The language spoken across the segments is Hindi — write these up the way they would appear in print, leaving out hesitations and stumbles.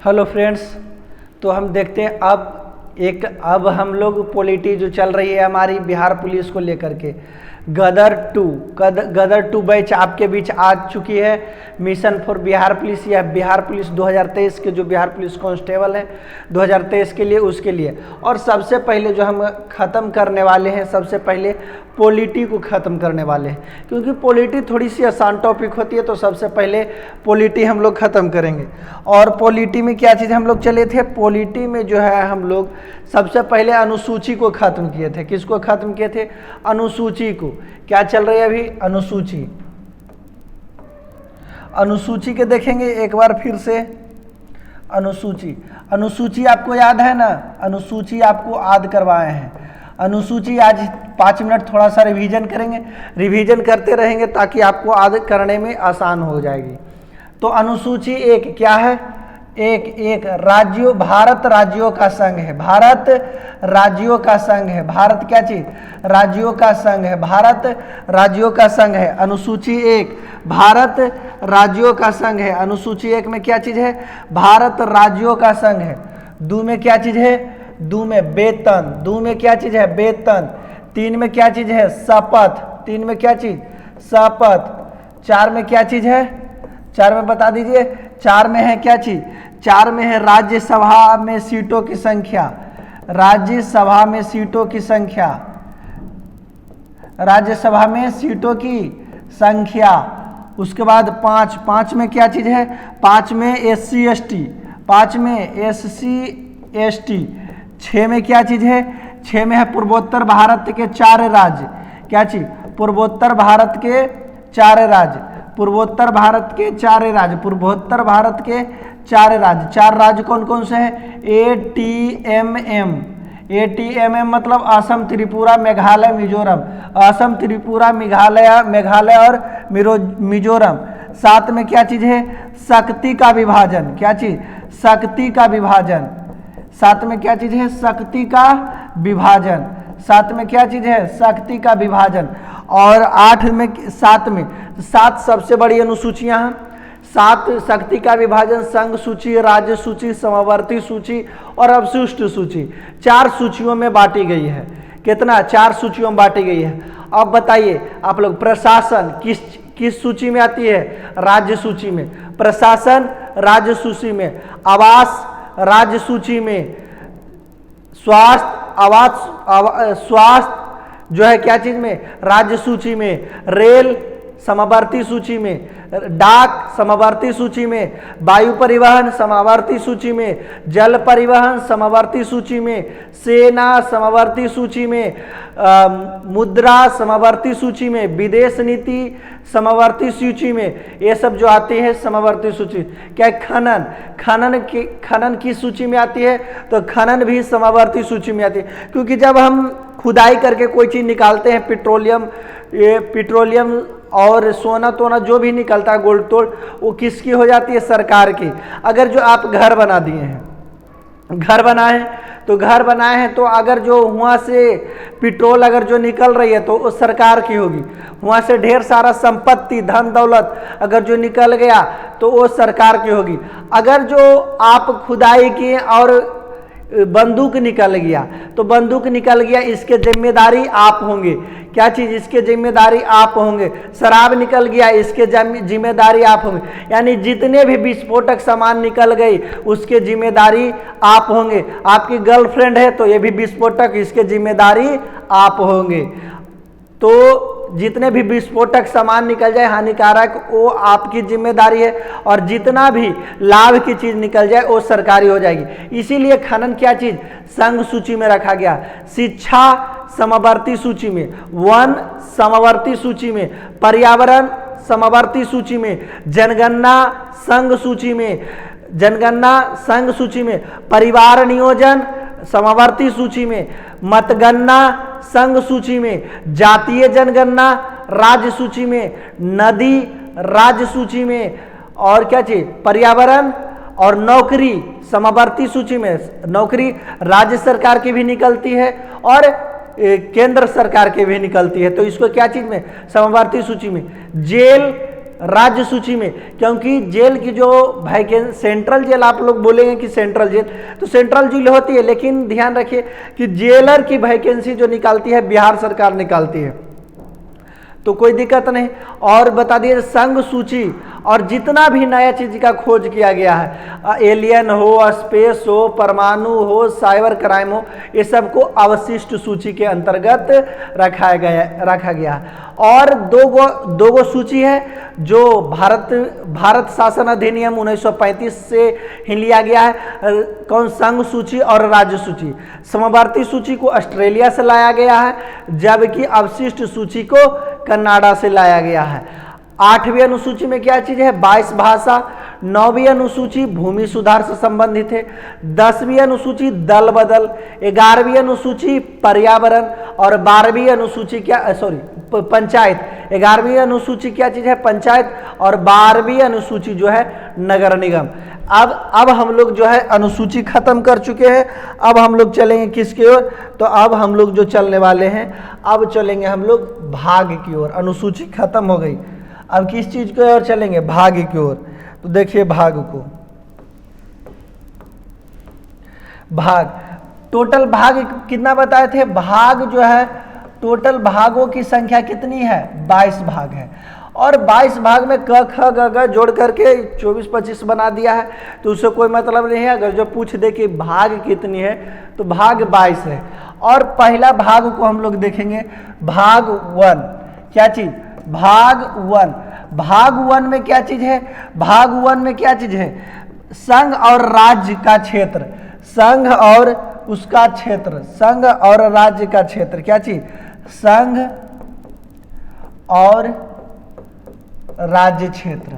हेलो फ्रेंड्स, तो हम देखते हैं अब हम लोग पॉलिटी जो चल रही है हमारी बिहार पुलिस को लेकर के गदर टू बैच आपके बीच आ चुकी है। मिशन फॉर बिहार पुलिस या बिहार पुलिस 2023 के जो बिहार पुलिस कांस्टेबल है 2023 के लिए, उसके लिए। और सबसे पहले जो हम ख़त्म करने वाले हैं, सबसे पहले पॉलिटी को ख़त्म करने वाले हैं, क्योंकि पॉलिटी थोड़ी सी आसान टॉपिक होती है। तो सबसे पहले पॉलिटी हम लोग ख़त्म करेंगे। और पॉलिटी में क्या चीज़ हम लोग चले थे, पॉलिटी में जो है हम लोग सबसे पहले अनुसूची को ख़त्म किए थे। किसको ख़त्म किए थे? अनुसूची को। क्या चल रही है अभी? अनुसूची। अनुसूची के देखेंगे एक बार फिर से। अनुसूची आपको याद है ना? अनुसूची आपको याद करवाए हैं। अनुसूची आज 5 मिनट थोड़ा सा रिवीजन करेंगे, रिवीजन करते रहेंगे ताकि आपको याद करने में आसान हो जाएगी। तो अनुसूची एक क्या है? एक राज्यों, भारत राज्यों का संघ है। भारत राज्यों का संघ है। भारत क्या चीज? राज्यों का संघ है। भारत राज्यों का संघ है। अनुसूची एक भारत राज्यों का संघ है। अनुसूची एक में क्या चीज है? भारत राज्यों का संघ है। दो में क्या चीज है? दो में वेतन। दो में क्या चीज है? वेतन। तीन में क्या चीज है? शपथ। तीन में क्या चीज? शपथ। चार में क्या चीज है? चार में बता दीजिए। चार में है क्या चीज? चार में है राज्यसभा में सीटों की संख्या। राज्यसभा में सीटों की संख्या। राज्यसभा में सीटों की संख्या। उसके बाद पांच में क्या चीज है? पांच में SC ST। पांच में SC ST। 6 में क्या चीज है? 6 में है पूर्वोत्तर भारत के 4 राज्य। क्या चीज? पूर्वोत्तर भारत के 4 राज्य। पूर्वोत्तर भारत के 4 राज्य। पूर्वोत्तर भारत के 4 राज्य। 4 राज्य कौन कौन से हैं? ATMM। ATMM मतलब असम, त्रिपुरा, मेघालय, मिजोरम। असम, त्रिपुरा, मेघालय और मिजोरम। 7 में क्या चीज है? शक्ति का विभाजन। क्या चीज? शक्ति का विभाजन। 7 में क्या चीज है? शक्ति का विभाजन। 7 में क्या चीज है? शक्ति का विभाजन। और 7 सबसे बड़ी अनुसूचियां हैं। 7 शक्ति का विभाजन, संघ सूची, राज्य सूची, समवर्ती सूची और अवशिष्ट सूची। 4 सूचियों में बांटी गई है। कितना? 4 सूचियों में बांटी गई है। अब बताइए आप लोग, प्रशासन किस सूची में आती है? राज्य सूची में। प्रशासन राज्य सूची में। आवास राज्य सूची में। स्वास्थ्य जो है क्या चीज में? राज्य सूची में। रेल समवर्ती सूची में। डाक समवर्ती सूची में। वायु परिवहन समवर्ती सूची में। जल परिवहन समवर्ती सूची में। सेना समवर्ती सूची में। मुद्रा समवर्ती सूची में। विदेश नीति समवर्ती सूची में। ये सब जो आती है समवर्ती सूची। क्या? खनन की सूची में आती है, तो खनन भी समवर्ती सूची में आती है। क्योंकि जब हम खुदाई करके कोई चीज़ निकालते हैं, पेट्रोलियम और सोना तोना जो भी निकलता है, गोल्ड तोड़, वो किसकी हो जाती है? सरकार की। अगर जो आप घर बना दिए हैं, घर बनाए हैं तो अगर जो वहाँ से पेट्रोल अगर जो निकल रही है तो वो सरकार की होगी। वहाँ से ढेर सारा संपत्ति, धन दौलत अगर जो निकल गया तो वो सरकार की होगी। अगर जो आप खुदाई किए और बंदूक निकल गया तो बंदूक निकल गया, इसके जिम्मेदारी आप होंगे। क्या चीज? इसके जिम्मेदारी आप होंगे। शराब निकल गया, इसके जिम्मेदारी आप होंगे। यानी जितने भी विस्फोटक सामान निकल गई उसके जिम्मेदारी आप होंगे। आपकी गर्लफ्रेंड है तो ये भी विस्फोटक, इसके जिम्मेदारी आप होंगे। तो जितने भी विस्फोटक सामान निकल जाए हानिकारक, वो आपकी जिम्मेदारी है। और जितना भी लाभ की चीज निकल जाए वो सरकारी हो जाएगी। इसीलिए खनन क्या चीज? संघ सूची में रखा गया। शिक्षा समवर्ती सूची में। वन समवर्ती सूची में। पर्यावरण समवर्ती सूची में। जनगणना संघ सूची में। जनगणना संघ सूची में। परिवार नियोजन समवर्ती सूची में। मतगणना संघ सूची में। जातीय जनगणना राज्य सूची में। नदी राज्य सूची में। और क्या चीज? पर्यावरण और नौकरी समवर्ती सूची में। नौकरी राज्य सरकार की भी निकलती है और केंद्र सरकार की भी निकलती है, तो इसको क्या चीज में? समवर्ती सूची में। जेल राज्य सूची में, क्योंकि जेल की जो वैकेंसी, सेंट्रल जेल आप लोग बोलेंगे कि सेंट्रल जेल, तो सेंट्रल जेल होती है, लेकिन ध्यान रखिए कि जेलर की वैकेंसी जो निकालती है बिहार सरकार निकालती है, तो कोई दिक्कत नहीं। और बता दिए संघ सूची, और जितना भी नया चीज का खोज किया गया है, एलियन हो, स्पेस हो, परमाणु हो, साइबर क्राइम हो, ये सबको अवशिष्ट सूची के अंतर्गत रखा गया है। और दो गो सूची है जो भारत शासन अधिनियम 1935 से ही लिया गया है। कौन? संघ सूची और राज्य सूची। समवर्ती सूची को ऑस्ट्रेलिया से लाया गया है, जबकि अवशिष्ट सूची को कनाडा से लाया गया है। 8वीं अनुसूची में क्या चीज है? 22 भाषा। 9वीं अनुसूची भूमि सुधार से संबंधित है। 10वीं अनुसूची दल बदल। 11वीं अनुसूची पर्यावरण। और 12वीं अनुसूची पंचायत। 11वीं अनुसूची क्या चीज है? पंचायत। और 12वीं अनुसूची जो है नगर निगम। अब हम लोग जो है अनुसूची खत्म कर चुके हैं। अब हम लोग चलेंगे किसकी ओर? तो अब हम लोग जो चलने वाले हैं, अब चलेंगे हम लोग भाग की ओर। अनुसूची खत्म हो गई, अब किस चीज की ओर चलेंगे? भाग की ओर। तो देखिए भाग को, भाग टोटल भाग कितना बताए थे? भाग जो है टोटल भागों की संख्या कितनी है? 22 भाग है। और 22 भाग में क ख ग घ जोड़ करके 24-25 बना दिया है, तो उससे कोई मतलब नहीं है। अगर जो पूछ दे कि भाग कितनी है, तो भाग 22 है। और पहला भाग को हम लोग देखेंगे, भाग 1। क्या चीज? भाग 1। भाग 1 में क्या चीज है? भाग 1 में क्या चीज है? संघ और राज्य का क्षेत्र। संघ और उसका क्षेत्र, संघ और राज्य का क्षेत्र। क्या चीज? संघ और राज्य क्षेत्र।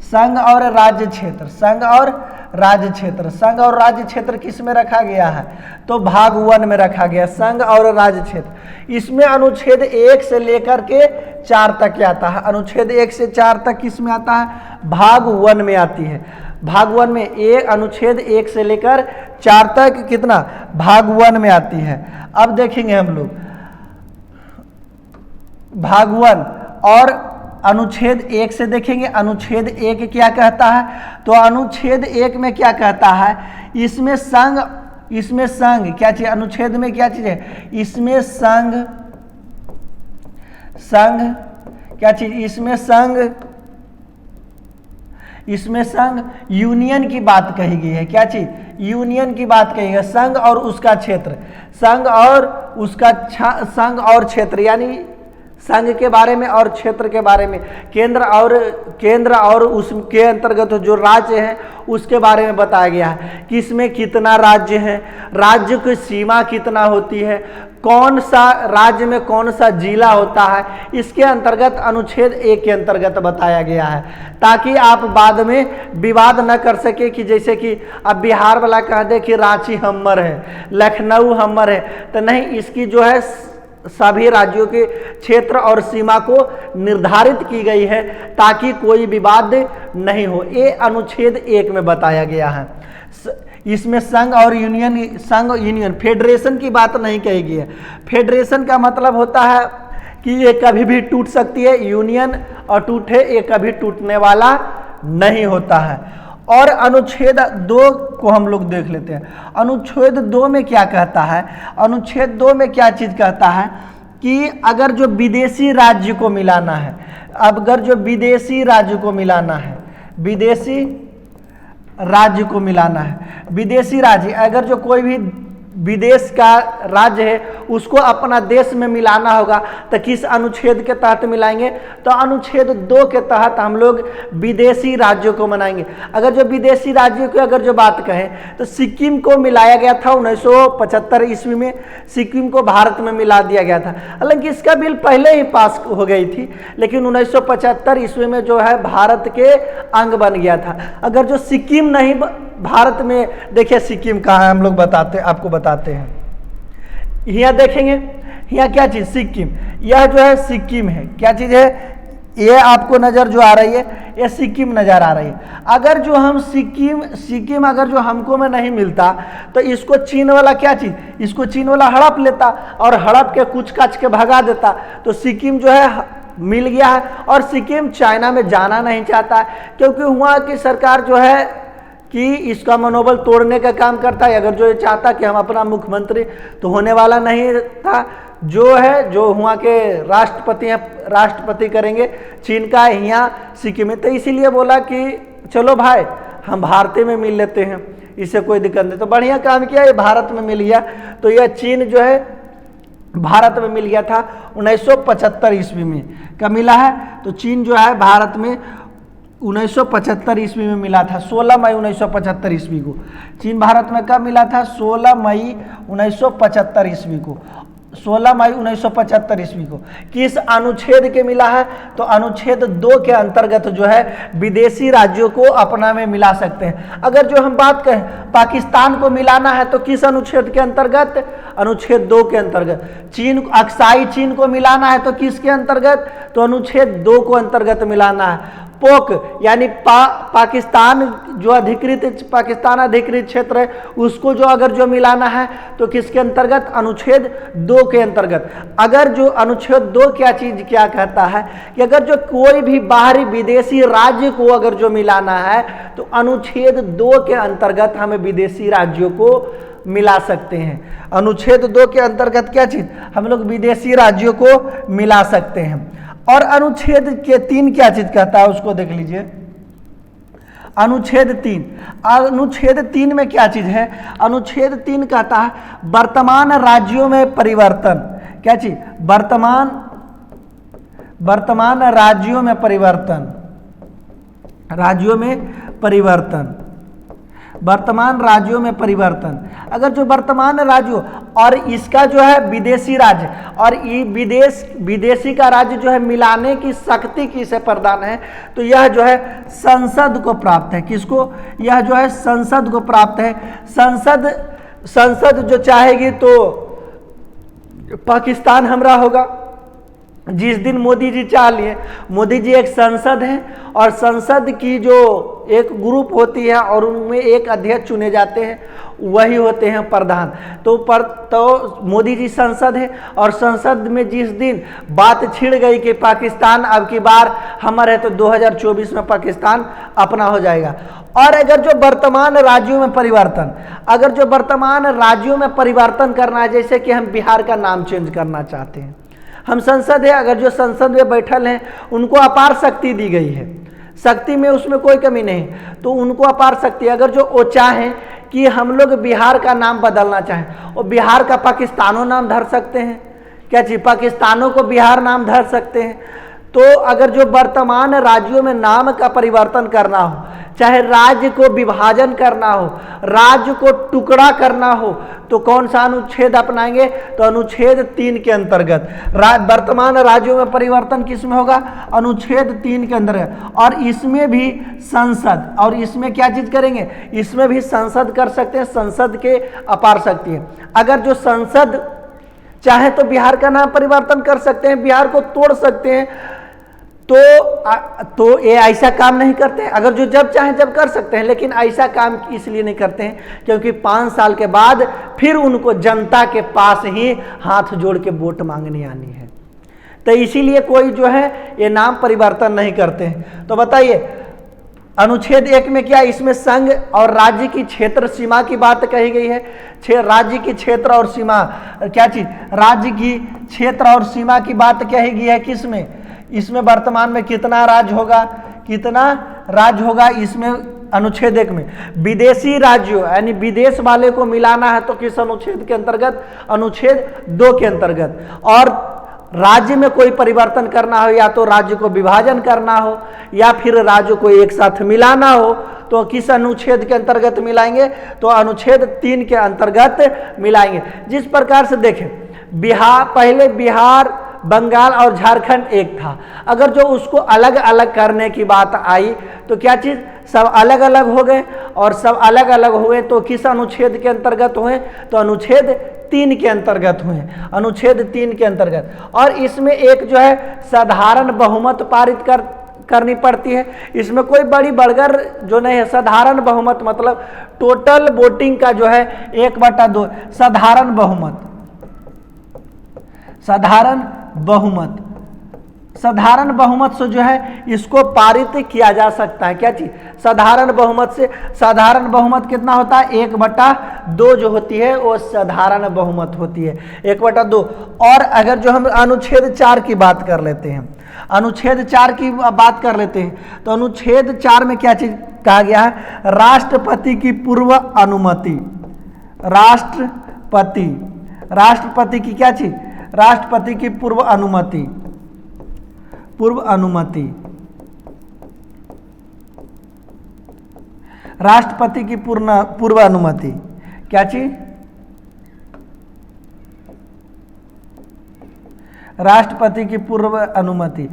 संघ और राज्य क्षेत्र, संघ और राज्य क्षेत्र। संघ और राज्य क्षेत्र किस में रखा गया है? तो भाग 1 में रखा गया, संघ और राज्य क्षेत्र। इसमें अनुच्छेद 1 से लेकर के 4 तक आता है। अनुच्छेद 1 से 4 तक किस में आता है? भाग 1 में आती है। भाग 1 में अनुच्छेद 1 से लेकर 4 तक कितना? भाग 1 में आती है। अब देखेंगे हम लोग भाग 1 और अनुच्छेद 1 से देखेंगे। अनुच्छेद 1 क्या कहता है? तो अनुच्छेद 1 में क्या कहता है? इसमें संघ क्या चीज? अनुच्छेद में क्या चीज है? इसमें संघ क्या चीज? इसमें संघ यूनियन की बात कही गई है। क्या चीज? यूनियन की बात कही है। संघ और उसका क्षेत्र, संघ और क्षेत्र, यानी संघ के बारे में और क्षेत्र के बारे में, केंद्र और उसके अंतर्गत जो राज्य है उसके बारे में बताया गया है कि इसमें कितना राज्य है, राज्य की सीमा कितना होती है, कौन सा राज्य में कौन सा जिला होता है, इसके अंतर्गत अनुच्छेद 1 के अंतर्गत बताया गया है, ताकि आप बाद में विवाद न कर सके कि जैसे कि अब बिहार वाला कह दे कि रांची हमर है, लखनऊ हमर है, तो नहीं, इसकी जो है सभी राज्यों के क्षेत्र और सीमा को निर्धारित की गई है ताकि कोई विवाद नहीं हो। ये अनुच्छेद 1 में बताया गया है। इसमें संघ और यूनियन फेडरेशन की बात नहीं कही गई है। फेडरेशन का मतलब होता है कि ये कभी भी टूट सकती है, यूनियन और टूटे ये कभी टूटने वाला नहीं होता है। और अनुच्छेद 2 को हम लोग देख लेते हैं। अनुच्छेद 2 में क्या कहता है? अनुच्छेद 2 में क्या चीज कहता है कि अगर जो विदेशी राज्य को मिलाना है, अगर जो विदेशी राज्य को मिलाना है, विदेशी राज्य अगर जो कोई भी विदेश का राज्य है उसको अपना देश में मिलाना होगा तो किस अनुच्छेद के तहत मिलाएंगे? तो अनुच्छेद 2 के तहत हम लोग विदेशी राज्यों को मनाएंगे। अगर जो विदेशी राज्यों की अगर जो बात कहें तो सिक्किम को मिलाया गया था 1975 ईस्वी में, सिक्किम को भारत में मिला दिया गया था। हालांकि इसका बिल पहले ही पास हो गई थी, लेकिन 1975 ईस्वी में जो है भारत के अंग बन गया था। अगर जो सिक्किम नहीं भारत में, देखिए सिक्किम कहाँ है हम लोग आपको बताते हैं। यहाँ देखेंगे, यहाँ क्या चीज? सिक्किम। यह जो है सिक्किम है। क्या चीज है? ये आपको नजर जो आ रही है, ये सिक्किम नजर आ रही है। अगर जो हम सिक्किम अगर जो हमको में नहीं मिलता तो इसको चीन वाला क्या चीज? इसको चीन वाला हड़प लेता और हड़प के कुछ काच के भगा देता, तो सिक्किम जो है मिल गया है और सिक्किम चाइना में जाना नहीं चाहता है, क्योंकि वहाँ की सरकार जो है कि इसका मनोबल तोड़ने का काम करता है। अगर जो ये चाहता कि हम अपना मुख्यमंत्री, तो होने वाला नहीं था। जो है जो वहाँ के राष्ट्रपति हैं, राष्ट्रपति करेंगे चीन का यहाँ सिक्किम में। तो इसीलिए बोला कि चलो भाई हम भारत में मिल लेते हैं, इससे कोई दिक्कत नहीं। तो बढ़िया काम किया, ये भारत में मिल गया। तो यह चीन जो है भारत में मिल गया था 1975 ईस्वी में। कब मिला है? तो चीन जो है भारत में 1975 ईस्वी में मिला था। 16 मई 1975 ईस्वी को चीन भारत में कब मिला था? 16 मई 1975 ईस्वी को। 16 मई 1975 ईस्वी को किस अनुच्छेद के मिला है? तो अनुच्छेद 2 के अंतर्गत जो है विदेशी राज्यों को अपना में मिला सकते हैं। अगर जो हम बात करें पाकिस्तान को मिलाना है तो किस अनुच्छेद के अंतर्गत? अनुच्छेद 2 के अंतर्गत। चीन, अक्साई चीन को मिलाना है तो किसके अंतर्गत? तो अनुच्छेद 2 को अंतर्गत मिलाना है। पोक यानी पाकिस्तान जो अधिकृत, पाकिस्तान अधिकृत क्षेत्र है, उसको जो अगर जो मिलाना है तो किसके अंतर्गत? अनुच्छेद 2 के अंतर्गत। अगर जो अनुच्छेद 2 क्या चीज क्या कहता है कि अगर जो कोई भी बाहरी विदेशी राज्य को अगर जो मिलाना है तो अनुच्छेद 2 के अंतर्गत हमें विदेशी राज्यों को मिला सकते हैं। अनुच्छेद 2 के अंतर्गत क्या चीज? हम लोग विदेशी राज्यों को मिला सकते हैं। और अनुच्छेद के 3 क्या चीज कहता है उसको देख लीजिए। अनुच्छेद 3, अनुच्छेद 3 में क्या चीज है? अनुच्छेद 3 कहता है वर्तमान राज्यों में परिवर्तन। क्या चीज? वर्तमान राज्यों में परिवर्तन, राज्यों में परिवर्तन, वर्तमान राज्यों में परिवर्तन। अगर जो वर्तमान राज्यों और इसका जो है विदेशी राज्य और ये विदेशी का राज्य जो है मिलाने की शक्ति किसे प्रदान है? तो यह जो है संसद को प्राप्त है। किसको? यह जो है संसद को प्राप्त है। संसद जो चाहेगी तो पाकिस्तान हमरा होगा। जिस दिन मोदी जी चाह लिए, मोदी जी एक संसद है और संसद की जो एक ग्रुप होती है और उनमें एक अध्यक्ष चुने जाते हैं, वही होते हैं प्रधान। तो मोदी जी संसद है और संसद में जिस दिन बात छिड़ गई कि पाकिस्तान अब की बार हमारा है, तो 2024 में पाकिस्तान अपना हो जाएगा। और अगर जो वर्तमान राज्यों में परिवर्तन, अगर जो वर्तमान राज्यों में परिवर्तन करना है, जैसे कि हम बिहार का नाम चेंज करना चाहते हैं, हम संसद है, अगर जो संसद में बैठल हैं उनको अपार शक्ति दी गई है, शक्ति में उसमें कोई कमी नहीं, तो उनको अपार शक्ति। अगर जो वो चाहें कि हम लोग बिहार का नाम बदलना चाहें और बिहार का पाकिस्तानों नाम धर सकते हैं। क्या चीज? पाकिस्तानों को बिहार नाम धर सकते हैं। तो अगर जो वर्तमान राज्यों में नाम का परिवर्तन करना हो, चाहे राज्य को विभाजन करना हो, राज्य को टुकड़ा करना हो, तो कौन सा अनुच्छेद अपनाएंगे? तो अनुच्छेद 3 के अंतर्गत। वर्तमान राज्यों में परिवर्तन किस में होगा? अनुच्छेद 3 के अंदर है। और इसमें भी संसद, और इसमें क्या चीज करेंगे? इसमें भी संसद कर सकते हैं, संसद के अपार शक्ति है। अगर जो संसद चाहे तो बिहार का नाम परिवर्तन कर सकते हैं, बिहार को तोड़ सकते हैं, तो ये ऐसा काम नहीं करते हैं। अगर जो जब चाहे जब कर सकते हैं, लेकिन ऐसा काम इसलिए नहीं करते हैं क्योंकि 5 साल के बाद फिर उनको जनता के पास ही हाथ जोड़ के वोट मांगने आनी है। तो इसीलिए कोई जो है ये नाम परिवर्तन नहीं करते हैं। तो बताइए अनुच्छेद 1 में क्या? इसमें संघ और राज्य की क्षेत्र सीमा की बात कही गई है। राज्य की क्षेत्र और सीमा, क्या चीज? राज्य की क्षेत्र और सीमा की बात कही गई है। किसमें? इसमें वर्तमान में कितना राज्य होगा? कितना राज्य होगा इसमें? अनुच्छेद 1 में। विदेशी राज्यों यानी विदेश वाले को मिलाना है तो किस अनुच्छेद के अंतर्गत? अनुच्छेद 2 के अंतर्गत। और राज्य में कोई परिवर्तन करना हो, या तो राज्य को विभाजन करना हो या फिर राज्य को एक साथ मिलाना हो, तो किस अनुच्छेद के अंतर्गत मिलाएंगे? तो अनुच्छेद 3 के अंतर्गत मिलाएंगे। जिस प्रकार से देखें, बिहार, पहले बिहार, बंगाल और झारखंड एक था। अगर जो उसको अलग अलग करने की बात आई तो क्या चीज? सब अलग अलग हो गए, और सब अलग अलग हुए तो किस अनुच्छेद के अंतर्गत हुए? तो अनुच्छेद 3 के अंतर्गत हुए, अनुच्छेद 3 के अंतर्गत। और इसमें एक जो है साधारण बहुमत पारित करनी पड़ती है। इसमें कोई बड़ी बड़गर जो नहीं है, साधारण बहुमत मतलब टोटल वोटिंग का जो है 1/2 साधारण बहुमत, साधारण बहुमत। साधारण बहुमत से जो है इसको पारित किया जा सकता है। क्या चीज? साधारण बहुमत से। साधारण बहुमत कितना होता है? 1/2 जो होती है वो साधारण बहुमत होती है, 1/2। और अगर जो हम अनुच्छेद 4 की बात कर लेते हैं, अनुच्छेद 4 की बात कर लेते हैं, तो अनुच्छेद 4 में क्या चीज कहा गया है? राष्ट्रपति की पूर्व अनुमति। राष्ट्रपति की क्या चीज? राष्ट्रपति की पूर्व अनुमति। राष्ट्रपति की पूर्व अनुमति। क्या चीज? राष्ट्रपति की पूर्व अनुमति।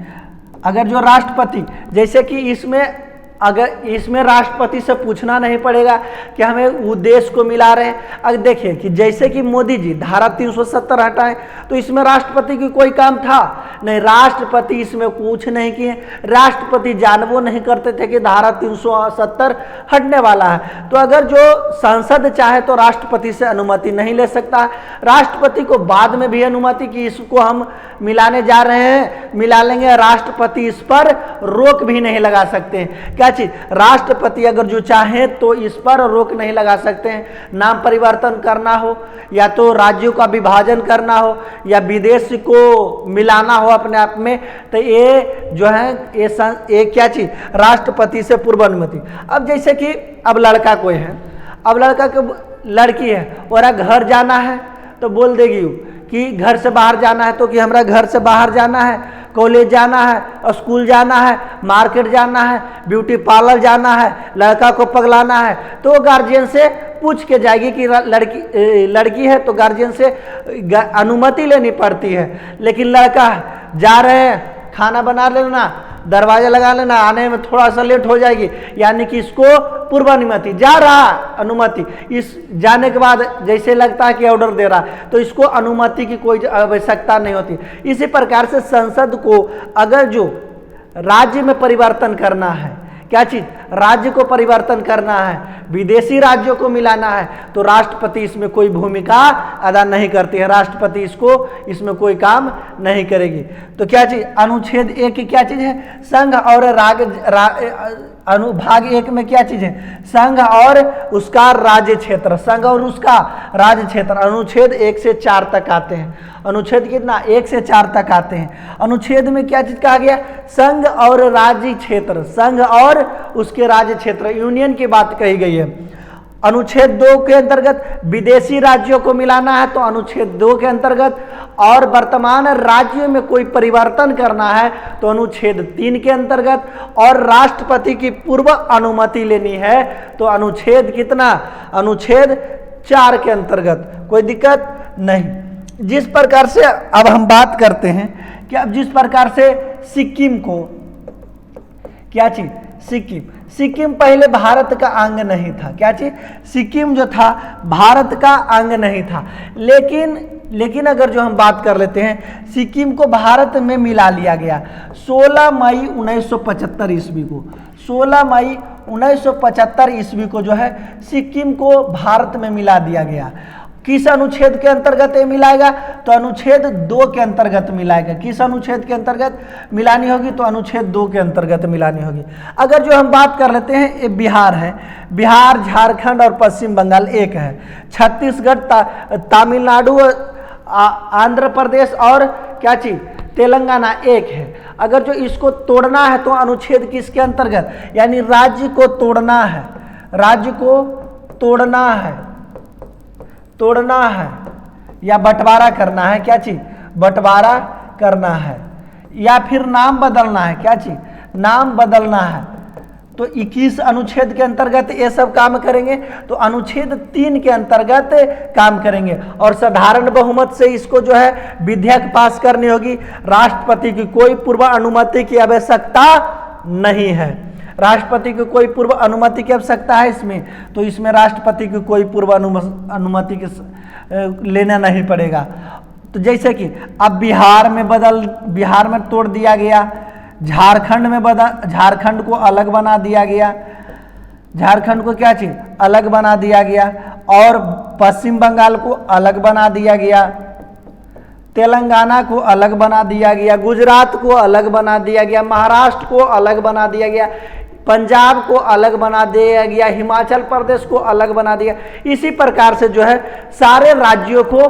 अगर जो राष्ट्रपति, जैसे कि इसमें, अगर इसमें राष्ट्रपति से पूछना नहीं पड़ेगा कि हमें उद्देश्य को मिला रहे हैं। अगर देखिए कि जैसे कि मोदी जी धारा 370 हटाएं, तो इसमें राष्ट्रपति की कोई काम था नहीं, राष्ट्रपति इसमें कुछ नहीं किए। राष्ट्रपति जानबो नहीं करते थे कि धारा 370 हटने वाला है। तो अगर जो संसद चाहे तो राष्ट्रपति से अनुमति नहीं ले सकता। राष्ट्रपति को बाद में भी अनुमति कि इसको हम मिलाने जा रहे हैं, मिला लेंगे, राष्ट्रपति इस पर रोक भी नहीं लगा सकते। क्या चीज? राष्ट्रपति अगर जो चाहे तो इस पर रोक नहीं लगा सकते हैं। नाम परिवर्तन करना हो, या तो राज्यों का विभाजन करना हो, या विदेश को मिलाना हो अपने आप में, तो ये जो है ये क्या चीज? राष्ट्रपति से पूर्व अनुमति। अब जैसे कि अब लड़का कोई है, अब लड़का को लड़की है और घर जाना है तो बोल देगी कि घर से बाहर जाना है, तो कि हमरा घर से बाहर जाना है, कॉलेज जाना है, स्कूल जाना है, मार्केट जाना है, ब्यूटी पार्लर जाना है, लड़का को पगलाना है, तो गार्जियन से पूछ के जाएगी कि लड़की है तो गार्जियन से अनुमति लेनी पड़ती है। लेकिन लड़का जा रहे हैं, खाना बना लेना, दरवाजा लगा लेना, आने में थोड़ा सा लेट हो जाएगी, यानी कि इसको पूर्व अनुमति, जा रहा अनुमति, इस जाने के बाद जैसे लगता है कि ऑर्डर दे रहा, तो इसको अनुमति की कोई आवश्यकता नहीं होती। इसी प्रकार से संसद को अगर जो राज्य में परिवर्तन करना है, क्या चीज? राज्य को परिवर्तन करना है, विदेशी राज्यों को मिलाना है, तो राष्ट्रपति इसमें कोई भूमिका अदा नहीं करती है। राष्ट्रपति इसमें कोई काम नहीं करेगी। तो क्या चीज? अनुच्छेद 1 की क्या चीज है? संघ और अनुभाग 1 में क्या चीज है? संघ और उसका राज्य क्षेत्र। संघ और उसका राज्य क्षेत्र अनुच्छेद 1 से 4 तक आते हैं। अनुच्छेद कितना? 1 से 4 तक आते हैं। अनुच्छेद में क्या चीज कहा गया? संघ और राज्य क्षेत्र। संघ और उसके राज्य क्षेत्र, यूनियन की बात कही गई है। अनुच्छेद 2 के अंतर्गत विदेशी राज्यों को मिलाना है, तो अनुच्छेद 2 के अंतर्गत, और वर्तमान राज्यों में कोई परिवर्तन करना है तो अनुच्छेद 3 के अंतर्गत, और राष्ट्रपति की पूर्व अनुमति लेनी है तो अनुच्छेद कितना? अनुच्छेद 4 के अंतर्गत। कोई दिक्कत नहीं। जिस प्रकार से अब हम बात करते हैं कि अब जिस प्रकार से सिक्किम को, क्या चीज? सिक्किम पहले भारत का अंग नहीं था। क्या चीज? सिक्किम जो था भारत का अंग नहीं था, लेकिन अगर जो हम बात कर लेते हैं, सिक्किम को भारत में मिला लिया गया 16 मई 1975 ईस्वी को। 16 मई 1975 ईस्वी को जो है सिक्किम को भारत में मिला दिया गया। किस अनुच्छेद के अंतर्गत ये मिलाएगा? तो अनुच्छेद 2 के अंतर्गत मिलाएगा। किस अनुच्छेद के अंतर्गत मिलानी होगी? तो अनुच्छेद 2 के अंतर्गत मिलानी होगी। अगर जो हम बात कर लेते हैं, ये बिहार है, बिहार, झारखंड और पश्चिम बंगाल एक है, छत्तीसगढ़, तमिलनाडु, आंध्र प्रदेश और क्या चीज? तेलंगाना एक है। अगर जो इसको तोड़ना है तो अनुच्छेद किसके अंतर्गत? यानी राज्य को तोड़ना है, राज्य को तोड़ना है या बंटवारा करना है। क्या चीज? बंटवारा करना है, या फिर नाम बदलना है। क्या चीज? नाम बदलना है। तो 21 अनुच्छेद के अंतर्गत ये सब काम करेंगे, तो अनुच्छेद 3 के अंतर्गत काम करेंगे। और साधारण बहुमत से इसको जो है विधेयक पास करनी होगी। राष्ट्रपति की कोई पूर्व अनुमति की आवश्यकता नहीं है। राष्ट्रपति की कोई पूर्व अनुमति की आवश्यकता है इसमें, तो इसमें राष्ट्रपति की कोई पूर्व अनुमति लेना नहीं पड़ेगा। तो जैसे कि अब बिहार में तोड़ दिया गया, झारखंड को अलग बना दिया गया, झारखंड को क्या चीज? अलग बना दिया गया, और पश्चिम बंगाल को अलग बना दिया गया। तेलंगाना को अलग बना दिया गया, गुजरात को अलग बना दिया गया, महाराष्ट्र को अलग बना दिया गया, पंजाब को अलग बना दिया गया, हिमाचल प्रदेश को अलग बना दिया। इसी प्रकार से जो है सारे राज्यों को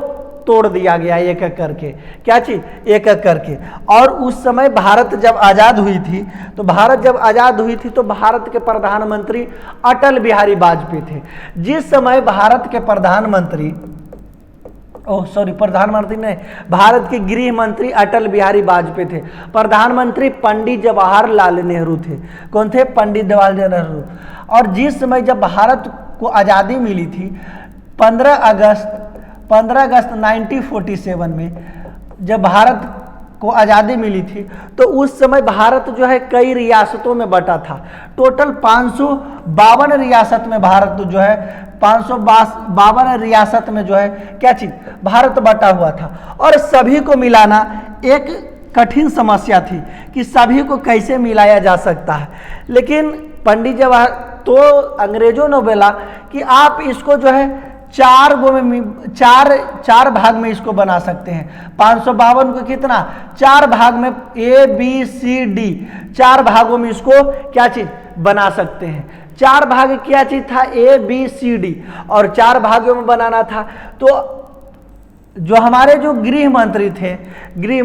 तोड़ दिया गया एक एक करके। क्या चीज? एक एक करके। और उस समय भारत जब आज़ाद हुई थी, तो भारत जब आज़ाद हुई थी तो भारत के प्रधानमंत्री अटल बिहारी वाजपेयी थे। जिस समय भारत के प्रधानमंत्री प्रधानमंत्री नहीं, भारत के गृह मंत्री अटल बिहारी वाजपेयी थे। प्रधानमंत्री पंडित जवाहरलाल नेहरू थे। कौन थे? पंडित जवाहरलाल नेहरू। और जिस समय जब भारत को आज़ादी मिली थी 15 अगस्त 1947 में जब भारत को आज़ादी मिली थी, तो उस समय भारत जो है कई रियासतों में बटा था। टोटल 552 रियासत में भारत जो है 552 रियासत में जो है क्या चीज? भारत बटा हुआ था। और सभी को मिलाना एक कठिन समस्या थी कि सभी को कैसे मिलाया जा सकता है। लेकिन पंडित जवाहर तो अंग्रेजों ने बोला कि आप इसको जो है चार भाग में इसको बना सकते हैं। 552 को कितना? 4 भाग में ABCD 4 भागों में इसको क्या चीज बना सकते हैं। 4 भाग क्या चीज था? ABCD। और 4 भागों में बनाना था। तो जो हमारे जो गृह मंत्री थे, गृह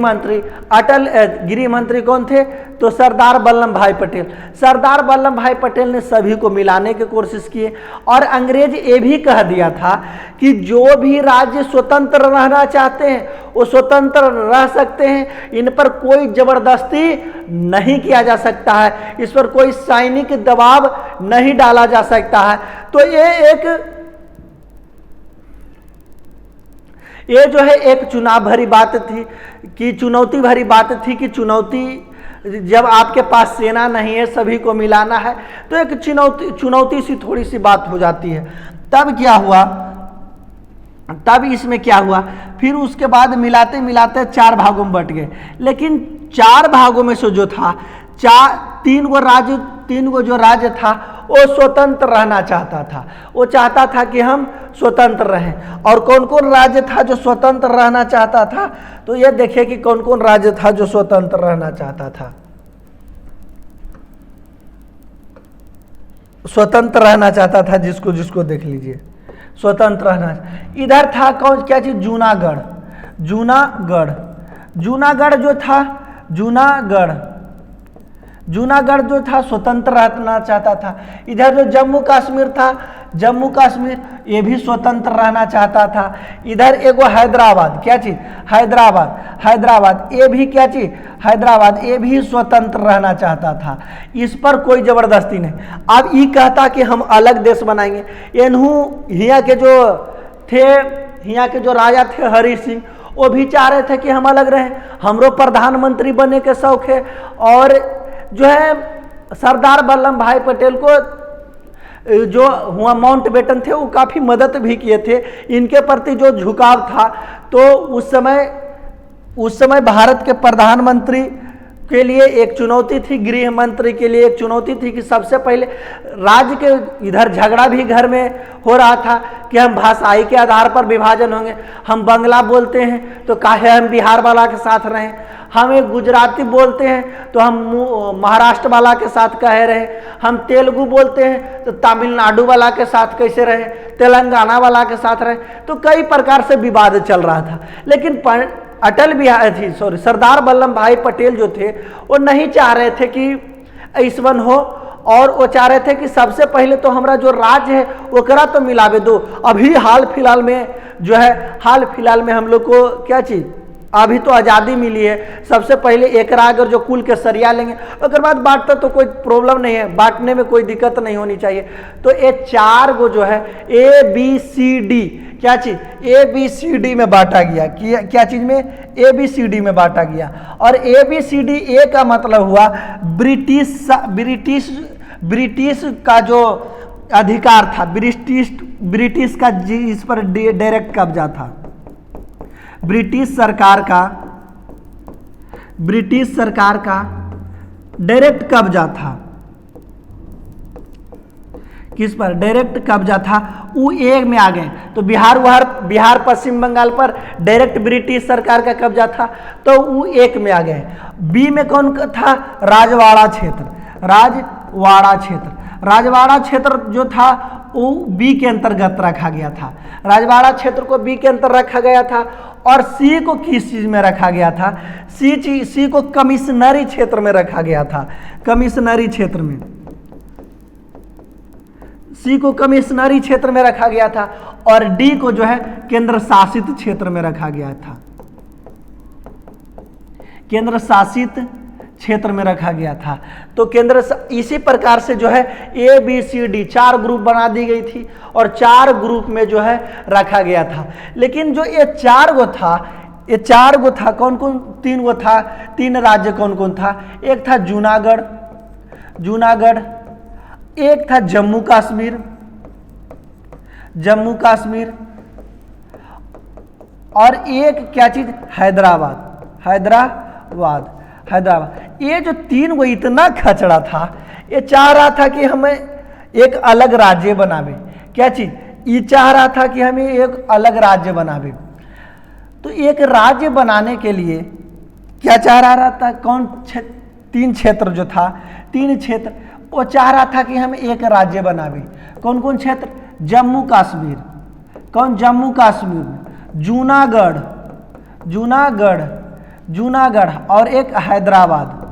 मंत्री कौन थे? तो सरदार वल्लभ भाई पटेल। सरदार वल्लभ भाई पटेल ने सभी को मिलाने की कोशिश की। और अंग्रेज ये भी कह दिया था कि जो भी राज्य स्वतंत्र रहना चाहते हैं वो स्वतंत्र रह सकते हैं, इन पर कोई जबरदस्ती नहीं किया जा सकता है, इस पर कोई सैनिक दबाव नहीं डाला जा सकता है। तो ये जो है एक चुनाव भरी बात थी कि चुनौती भरी बात थी कि चुनौती जब आपके पास सेना नहीं है, सभी को मिलाना है, तो एक चुनौती सी थोड़ी सी बात हो जाती है। तब क्या हुआ? तब इसमें क्या हुआ? फिर उसके बाद मिलाते मिलाते 4 भागों में बट गए। लेकिन 4 भागों में से जो था 3 गो जो राज्य था वो स्वतंत्र रहना चाहता था। वो चाहता था कि हम स्वतंत्र रहें। और कौन कौन राज्य था जो स्वतंत्र रहना चाहता था? तो ये देखिए कि कौन कौन राज्य था जो स्वतंत्र रहना चाहता था। स्वतंत्र रहना चाहता था, जिसको जिसको देख लीजिए, स्वतंत्र रहना। इधर था कौन? क्या चीज? जूनागढ़ जो था, जूनागढ़ जो था स्वतंत्र रहना चाहता था। इधर जो जम्मू कश्मीर था, जम्मू कश्मीर ये भी स्वतंत्र रहना चाहता था। इधर एगो हैदराबाद, क्या चीज? हैदराबाद ये भी क्या चीज? हैदराबाद ये भी स्वतंत्र रहना चाहता था। इस पर कोई जबरदस्ती नहीं। अब ये कहता कि हम अलग देश बनाएंगे। यहाँ के जो राजा थे हरि सिंह, वो भी चाह रहे थे कि हम अलग रहें, हमरो प्रधानमंत्री बनने के शौक है। और जो है सरदार वल्लभ भाई पटेल को जो हुआ माउंटबेटन थे वो काफ़ी मदद भी किए थे। इनके प्रति जो झुकाव था, तो उस समय भारत के प्रधानमंत्री के लिए एक चुनौती थी, गृह मंत्री के लिए एक चुनौती थी कि सबसे पहले राज्य के इधर झगड़ा भी घर में हो रहा था कि हम भाषाई के आधार पर विभाजन होंगे। हम बंगला बोलते हैं तो काहे हम बिहार वाला के साथ रहें, हम एक गुजराती बोलते हैं तो हम महाराष्ट्र वाला के साथ कहे रहे, हम तेलुगु बोलते हैं तो तमिलनाडु वाला के साथ कैसे रहे, तेलंगाना वाला के साथ रहे। तो कई प्रकार से विवाद चल रहा था। लेकिन सरदार वल्लभ भाई पटेल जो थे वो नहीं चाह रहे थे कि ऐसवन हो। और वो चाह रहे थे कि सबसे पहले तो हमारा जो राज्य है वो करा तो मिलावे दो। अभी हाल फिलहाल में हम लोग को क्या चीज़, अभी तो आज़ादी मिली है, सबसे पहले एक अगर जो कुल के सरिया लेंगे, उसके बाद बांटते तो कोई प्रॉब्लम नहीं है, बांटने में कोई दिक्कत नहीं होनी चाहिए। तो ये 4 गो जो है ABCD, क्या चीज? ABCD में बांटा गया। क्या चीज में? ABCD में बांटा गया। और ABCD ए का मतलब हुआ ब्रिटिश का जो अधिकार था, ब्रिटिश का इस पर डायरेक्ट कब्जा था। ब्रिटिश सरकार का डायरेक्ट कब्जा था। किस पर डायरेक्ट कब्जा था, वो ए में आ गए। तो बिहार पश्चिम बंगाल पर डायरेक्ट ब्रिटिश सरकार का कब्जा था, तो वो एक में आ गए। बी में कौन था, राजवाड़ा क्षेत्र। राजवाड़ा क्षेत्र जो था वो बी के अंतर्गत रखा गया था। राजवाड़ा क्षेत्र को बी के अंतर रखा गया था। और सी को किस चीज में रखा गया था, सी को कमिश्नरी क्षेत्र में रखा गया था। कमिश्नरी क्षेत्र में, सी को कमिश्नरी क्षेत्र में रखा गया था। और डी को जो है केंद्र शासित क्षेत्र में रखा गया था। केंद्र शासित क्षेत्र में रखा गया था। तो इसी प्रकार से जो है A B C D 4 group बना दी गई थी और 4 ग्रुप में जो है रखा गया था। लेकिन जो ये 4 गो था, कौन कौन, 3 गो था, 3 राज्य कौन कौन था, एक था जूनागढ़, एक था जम्मू कश्मीर, और एक क्या चीज, हैदराबाद। ये जो 3 गो इतना खचड़ा था, ये चाह रहा था कि हमें एक अलग राज्य बनावे। क्या चीज, ये चाह रहा था कि हमें एक अलग राज्य बनावे। तो एक राज्य बनाने के लिए क्या चाह रहा था, 3 क्षेत्र जो था, 3 क्षेत्र वो चाह रहा था कि हम एक राज्य बनावे। कौन कौन क्षेत्र, जम्मू कश्मीर, जूनागढ़ और एक हैदराबाद।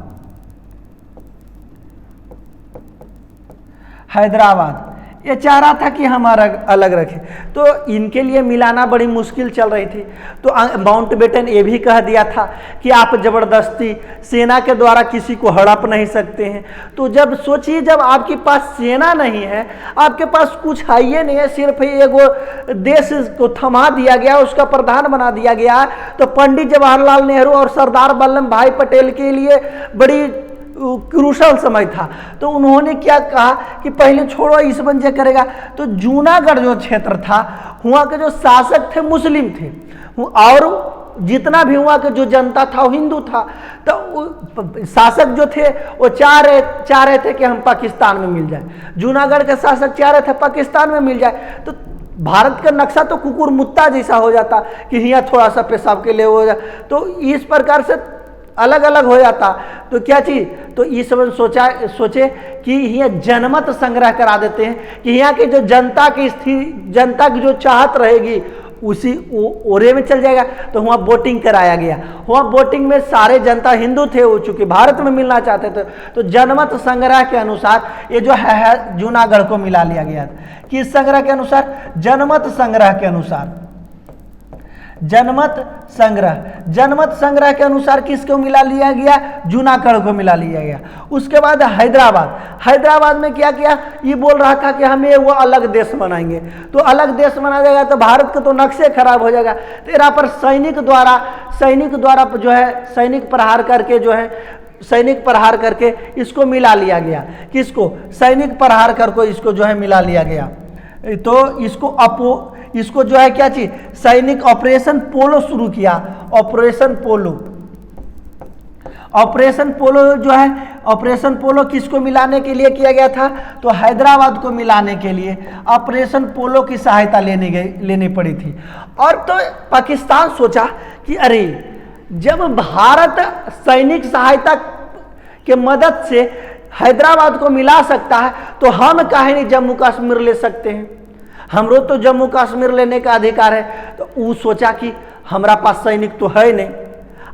ये चाह रहा था कि हम अलग रखें। तो इनके लिए मिलाना बड़ी मुश्किल चल रही थी। तो माउंटबेटन ये भी कह दिया था कि आप जबरदस्ती सेना के द्वारा किसी को हड़प नहीं सकते हैं। तो जब सोचिए, जब आपके पास सेना नहीं है, आपके पास कुछ है ही नहीं है, सिर्फ एगो देश को थमा दिया गया, उसका प्रधान बना दिया गया, तो पंडित जवाहरलाल नेहरू और सरदार वल्लभ भाई पटेल के लिए बड़ी क्रूशल समय था। तो उन्होंने क्या कहा कि पहले छोड़ो, इस बंजे करेगा। तो जूनागढ़ जो क्षेत्र था, वहाँ के जो शासक थे मुस्लिम थे, और जितना भी वहाँ के जो जनता था वो हिंदू था। तो शासक जो थे वो चाह रहे थे कि हम पाकिस्तान में मिल जाए। जूनागढ़ के शासक चाह रहे थे पाकिस्तान में मिल जाए। तो भारत का नक्शा तो कुकुर मुत्ता जैसा हो जाता कि यहाँ थोड़ा सा पेशाब के लिए हो जाए, तो इस प्रकार से अलग अलग हो जाता। तो क्या चीज, तो इस समय सोचे कि यहाँ जनमत संग्रह करा देते हैं कि यहाँ की जो जनता की जो चाहत रहेगी उसी ओरे में चल जाएगा। तो वहाँ वोटिंग कराया गया। वहाँ वोटिंग में सारे जनता हिंदू थे, वो चूंकि भारत में मिलना चाहते थे, तो जनमत संग्रह के अनुसार ये जो है जूनागढ़ को मिला लिया गया। किस संग्रह के अनुसार, जनमत संग्रह के अनुसार किसको मिला लिया गया, जूनागढ़ को मिला लिया गया। उसके बाद हैदराबाद में क्या किया, ये बोल रहा था कि हमें वो अलग देश बनाएंगे। तो अलग देश बना जाएगा तो भारत के तो नक्शे खराब हो जाएगा। तो यहाँ पर सैनिक द्वारा जो है सैनिक प्रहार करके इसको मिला लिया गया। किसको, सैनिक प्रहार करके इसको जो है मिला लिया गया। तो इसको जो है क्या चीज, सैनिक ऑपरेशन पोलो शुरू किया। ऑपरेशन पोलो किसको मिलाने के लिए किया गया था, तो हैदराबाद को मिलाने के लिए ऑपरेशन पोलो की सहायता लेनी पड़ी थी। और तो पाकिस्तान सोचा कि अरे, जब भारत सैनिक सहायता के मदद से हैदराबाद को मिला सकता है, तो हम काहे नहीं जम्मू कश्मीर ले सकते हैं, हमरो तो जम्मू कश्मीर लेने का अधिकार है। तो वो सोचा कि हमारा पास सैनिक तो है नहीं,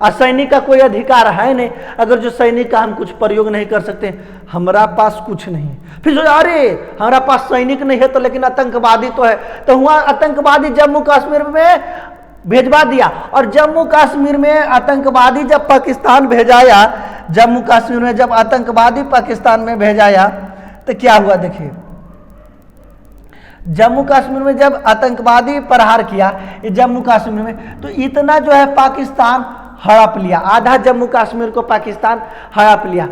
और सैनिक का कोई अधिकार है नहीं। अगर जो सैनिक का हम कुछ प्रयोग नहीं कर सकते, हमारा पास कुछ नहीं। फिर सोचा अरे, हमारा पास सैनिक नहीं है तो लेकिन आतंकवादी तो है। तो हुआ आतंकवादी जम्मू कश्मीर में भेजवा दिया। और जम्मू कश्मीर में आतंकवादी जब पाकिस्तान भेजाया, जम्मू कश्मीर में जब आतंकवादी पाकिस्तान में भेजाया, तो क्या हुआ देखिए, जम्मू कश्मीर में जब आतंकवादी प्रहार किया जम्मू कश्मीर में, तो इतना जो है पाकिस्तान हड़प लिया, आधा जम्मू कश्मीर को पाकिस्तान हड़प लिया।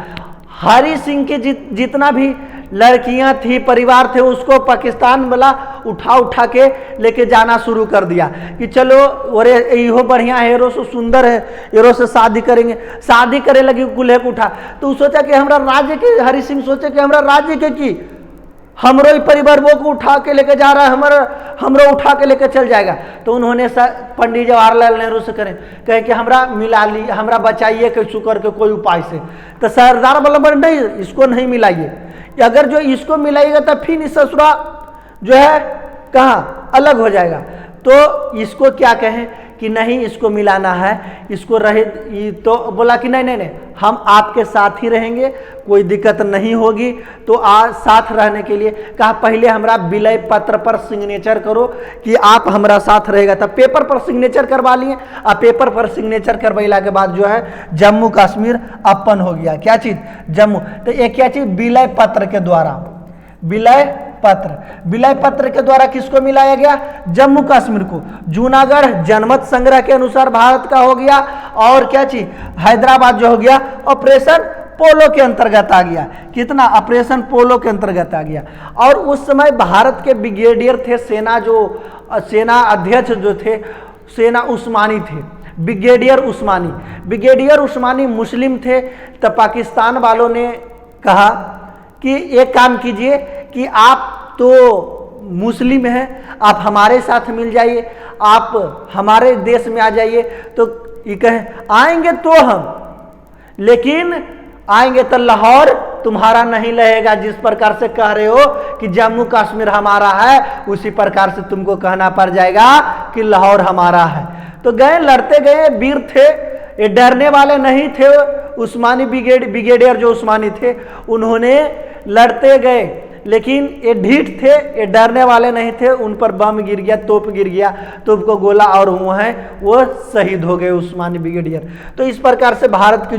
हरि सिंह के जितना भी लड़कियां थी, परिवार थे, उसको पाकिस्तान वाला उठा के लेके जाना शुरू कर दिया कि चलो अरे इहो बढ़िया है, एरो से सुंदर है, एरो से शादी करेंगे। शादी करे लगी कुल्हे को उठा। तो सोचा कि हमरा राज्य के, हरि सिंह सोचे कि हमरा राज्य के की हमरो ही परिवार वो को उठा के लेके जा रहा है, हमरो उठा के लेके चल जाएगा। तो उन्होंने पंडित जवाहरलाल नेहरू से कहे कि हमरा मिला ली, हमरा बचाइए कैसू करके कोई उपाय से। तो सरदार वल्लभ भाई नहीं, इसको नहीं मिलाइए, अगर जो इसको मिलाइएगा तो फिर इस ससुरा जो है कहाँ अलग हो जाएगा। तो इसको क्या कहें कि नहीं इसको मिलाना है, इसको रहे। तो बोला कि नहीं नहीं नहीं, हम आपके साथ ही रहेंगे, कोई दिक्कत नहीं होगी। तो आज साथ रहने के लिए कहा पहले हमरा विलय पत्र पर सिग्नेचर करो कि आप हमारा साथ रहेगा। तब पेपर पर सिग्नेचर करवा लिए, और पेपर पर सिग्नेचर करवाइला के बाद जो है जम्मू कश्मीर अपन हो गया। क्या चीज? जम्मू। तो एक क्या चीज? विलय पत्र के द्वारा, विलय पत्र के द्वारा किसको मिलाया गया? जम्मू कश्मीर को। जूनागढ़ जनमत संग्रह के अनुसार भारत का हो गया। और क्या चीज? हैदराबाद जो हो गया ऑपरेशन पोलो के अंतर्गत आ गया। कितना? ऑपरेशन पोलो के अंतर्गत आ गया। और उस समय भारत के ब्रिगेडियर थे, सेना अध्यक्ष जो थे सेना उस्मानी थे, ब्रिगेडियर उस्मानी मुस्लिम थे। तो पाकिस्तान वालों ने कहा कि एक काम कीजिए कि आप तो मुस्लिम हैं, आप हमारे साथ मिल जाइए, आप हमारे देश में आ जाइए। तो ये कहें आएंगे तो हम, लेकिन आएंगे तो लाहौर तुम्हारा नहीं रहेगा। जिस प्रकार से कह रहे हो कि जम्मू कश्मीर हमारा है, उसी प्रकार से तुमको कहना पड़ जाएगा कि लाहौर हमारा है। तो गए, लड़ते गए, वीर थे, ये डरने वाले नहीं थे। उस्मानी ब्रिगेडियर जो उस्मानी थे उन्होंने लड़ते गए, लेकिन ये ढीठ थे, ये डरने वाले नहीं थे। उन पर बम गिर गया, तोप गिर गया, तोप को गोला और वो शहीद हो गए उस्मानी ब्रिगेडियर। तो इस प्रकार से भारत का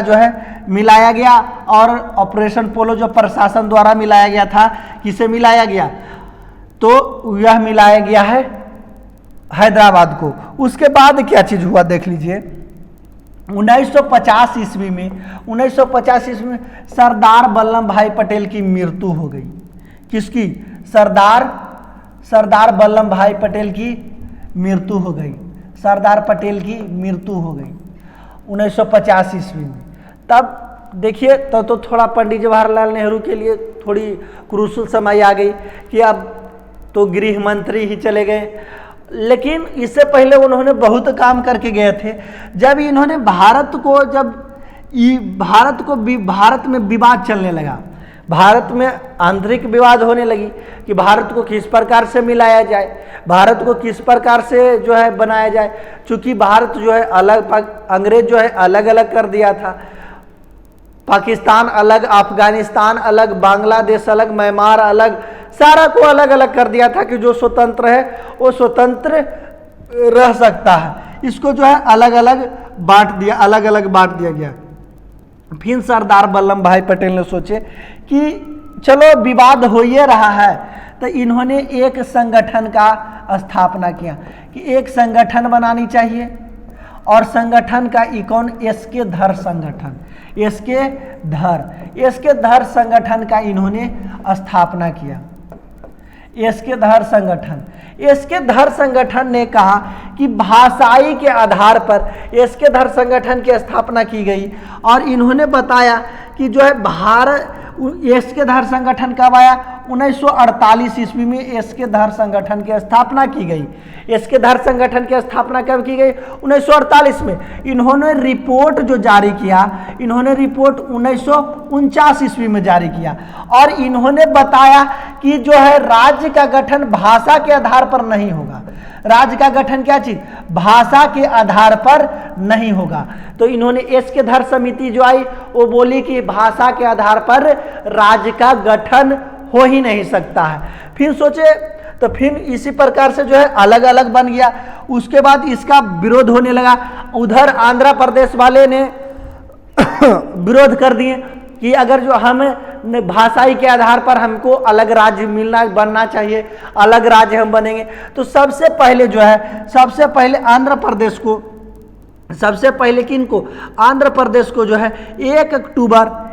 जो है मिलाया गया। और ऑपरेशन पोलो जो प्रशासन द्वारा मिलाया गया था, किसे मिलाया गया? तो यह मिलाया गया है हैदराबाद को। उसके बाद क्या चीज हुआ देख लीजिए। 1950 ईस्वी में सरदार वल्लभ भाई पटेल की मृत्यु हो गई। किसकी? सरदार वल्लभ भाई पटेल की मृत्यु हो गई। सरदार पटेल की मृत्यु हो गई 1950 ईस्वी में। तब देखिए तो थोड़ा पंडित जवाहरलाल नेहरू के लिए थोड़ी क्रूशल समय आ गई कि अब तो गृह मंत्री ही चले गए। लेकिन इससे पहले उन्होंने बहुत काम करके गए थे। जब इन्होंने भारत में विवाद चलने लगा, भारत में आंतरिक विवाद होने लगी कि भारत को किस प्रकार से मिलाया जाए, भारत को किस प्रकार से जो है बनाया जाए। चूंकि भारत जो है अंग्रेज जो है अलग अलग कर दिया था, पाकिस्तान अलग, अफगानिस्तान अलग, बांग्लादेश अलग, म्यांमार अलग, सारा को अलग अलग कर दिया था कि जो स्वतंत्र है वो स्वतंत्र रह सकता है। इसको जो है अलग अलग बांट दिया गया। फिर सरदार वल्लभ भाई पटेल ने सोचे कि चलो विवाद हो ही रहा है, तो इन्होंने एक संगठन का स्थापना किया कि एक संगठन बनानी चाहिए। और संगठन का इकॉन एसके धर संगठन, एसके धर संगठन का इन्होंने स्थापना किया। एसके धर संगठन ने कहा कि भाषाई के आधार पर एसके धर संगठन की स्थापना की गई। और इन्होंने बताया कि जो है एसके धर संगठन कब आया? 1948 ईस्वी में एसके धर संगठन की स्थापना की गई। एसके धर संगठन की स्थापना कब की गई? 1948 में। इन्होंने रिपोर्ट जो जारी किया, इन्होंने रिपोर्ट 1949 ईस्वी में जारी किया। और इन्होंने बताया कि जो है राज्य का गठन भाषा के आधार पर नहीं होगा। राज्य का गठन क्या चीज? भाषा के आधार पर नहीं होगा। तो इन्होंने एसके धर समिति जो आई वो बोली कि भाषा के आधार पर राज्य का गठन हो ही नहीं सकता है। फिर सोचे तो फिर इसी प्रकार से जो है अलग अलग बन गया। उसके बाद इसका विरोध होने लगा। उधर आंध्र प्रदेश वाले ने विरोध कर दिए कि अगर जो हम भाषाई के आधार पर हमको अलग राज्य बनना चाहिए, अलग राज्य हम बनेंगे। तो सबसे पहले आंध्र प्रदेश को, सबसे पहले किनको? आंध्र प्रदेश को जो है 1 अक्टूबर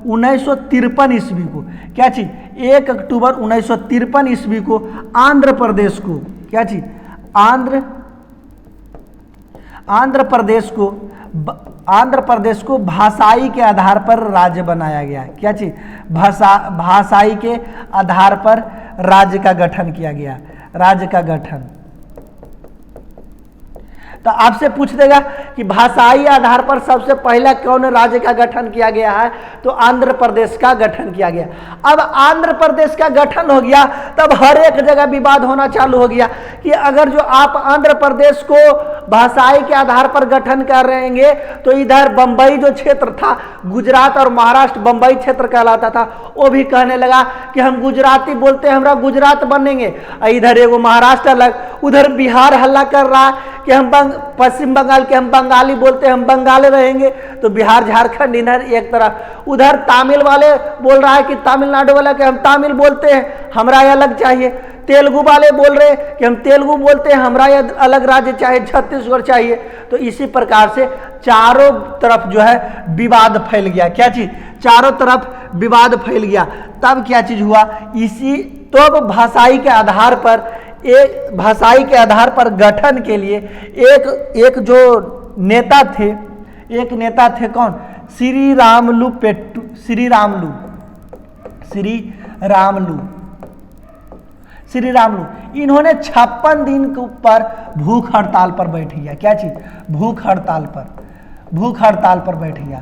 1953 ईस्वी को, क्या चीज? 1 अक्टूबर 1953 ईस्वी को आंध्र प्रदेश को, क्या चीज? आंध्र प्रदेश को आंध्र प्रदेश को भाषाई के आधार पर राज्य बनाया गया। क्या चीज? भाषाई के आधार पर राज्य का गठन किया गया, राज्य का गठन। तो आपसे पूछ देगा कि भाषाई आधार पर सबसे पहला कौन राज्य का गठन किया गया है? तो आंध्र प्रदेश का गठन किया गया। अब आंध्र प्रदेश का गठन हो गया, तब हर एक जगह विवाद होना चालू हो गया कि अगर जो आप आंध्र प्रदेश को भाषाई के आधार पर गठन कर रहेंगे तो इधर बंबई जो क्षेत्र था, गुजरात और महाराष्ट्र बंबई क्षेत्र कहलाता था, वो भी कहने लगा कि हम गुजराती बोलते हैं, हमरा गुजरात बनेंगे। इधर एगो महाराष्ट्र अलग, उधर बिहार हल्ला कर रहा है कि हम पश्चिम बंगाल के हम बंगाली बोलते हैं, हम बंगाली रहेंगे। तो बिहार झारखंड इधर एक तरफ, उधर तमिल वाले बोल रहा है कि तमिलनाडु वाला कि हम तमिल बोलते हैं, हमरा ये अलग चाहिए। तेलुगु वाले बोल रहे हैं कि हम तेलुगु बोलते हैं, हमरा ये अलग राज्य चाहिए, छत्तीसगढ़ चाहिए। तो इसी प्रकार से चारों तरफ जो है विवाद फैल गया। क्या चीज? चारों तरफ विवाद फैल गया। तब क्या चीज हुआ? इसी तो भाषाई के आधार पर, एक भाषाई के आधार पर गठन के लिए एक जो नेता थे, एक नेता थे कौन? श्री रामुलु पेट्टू, श्री रामुलु इन्होंने 56 दिन के ऊपर भूख हड़ताल पर बैठ गया। क्या चीज? भूख हड़ताल पर बैठ गया।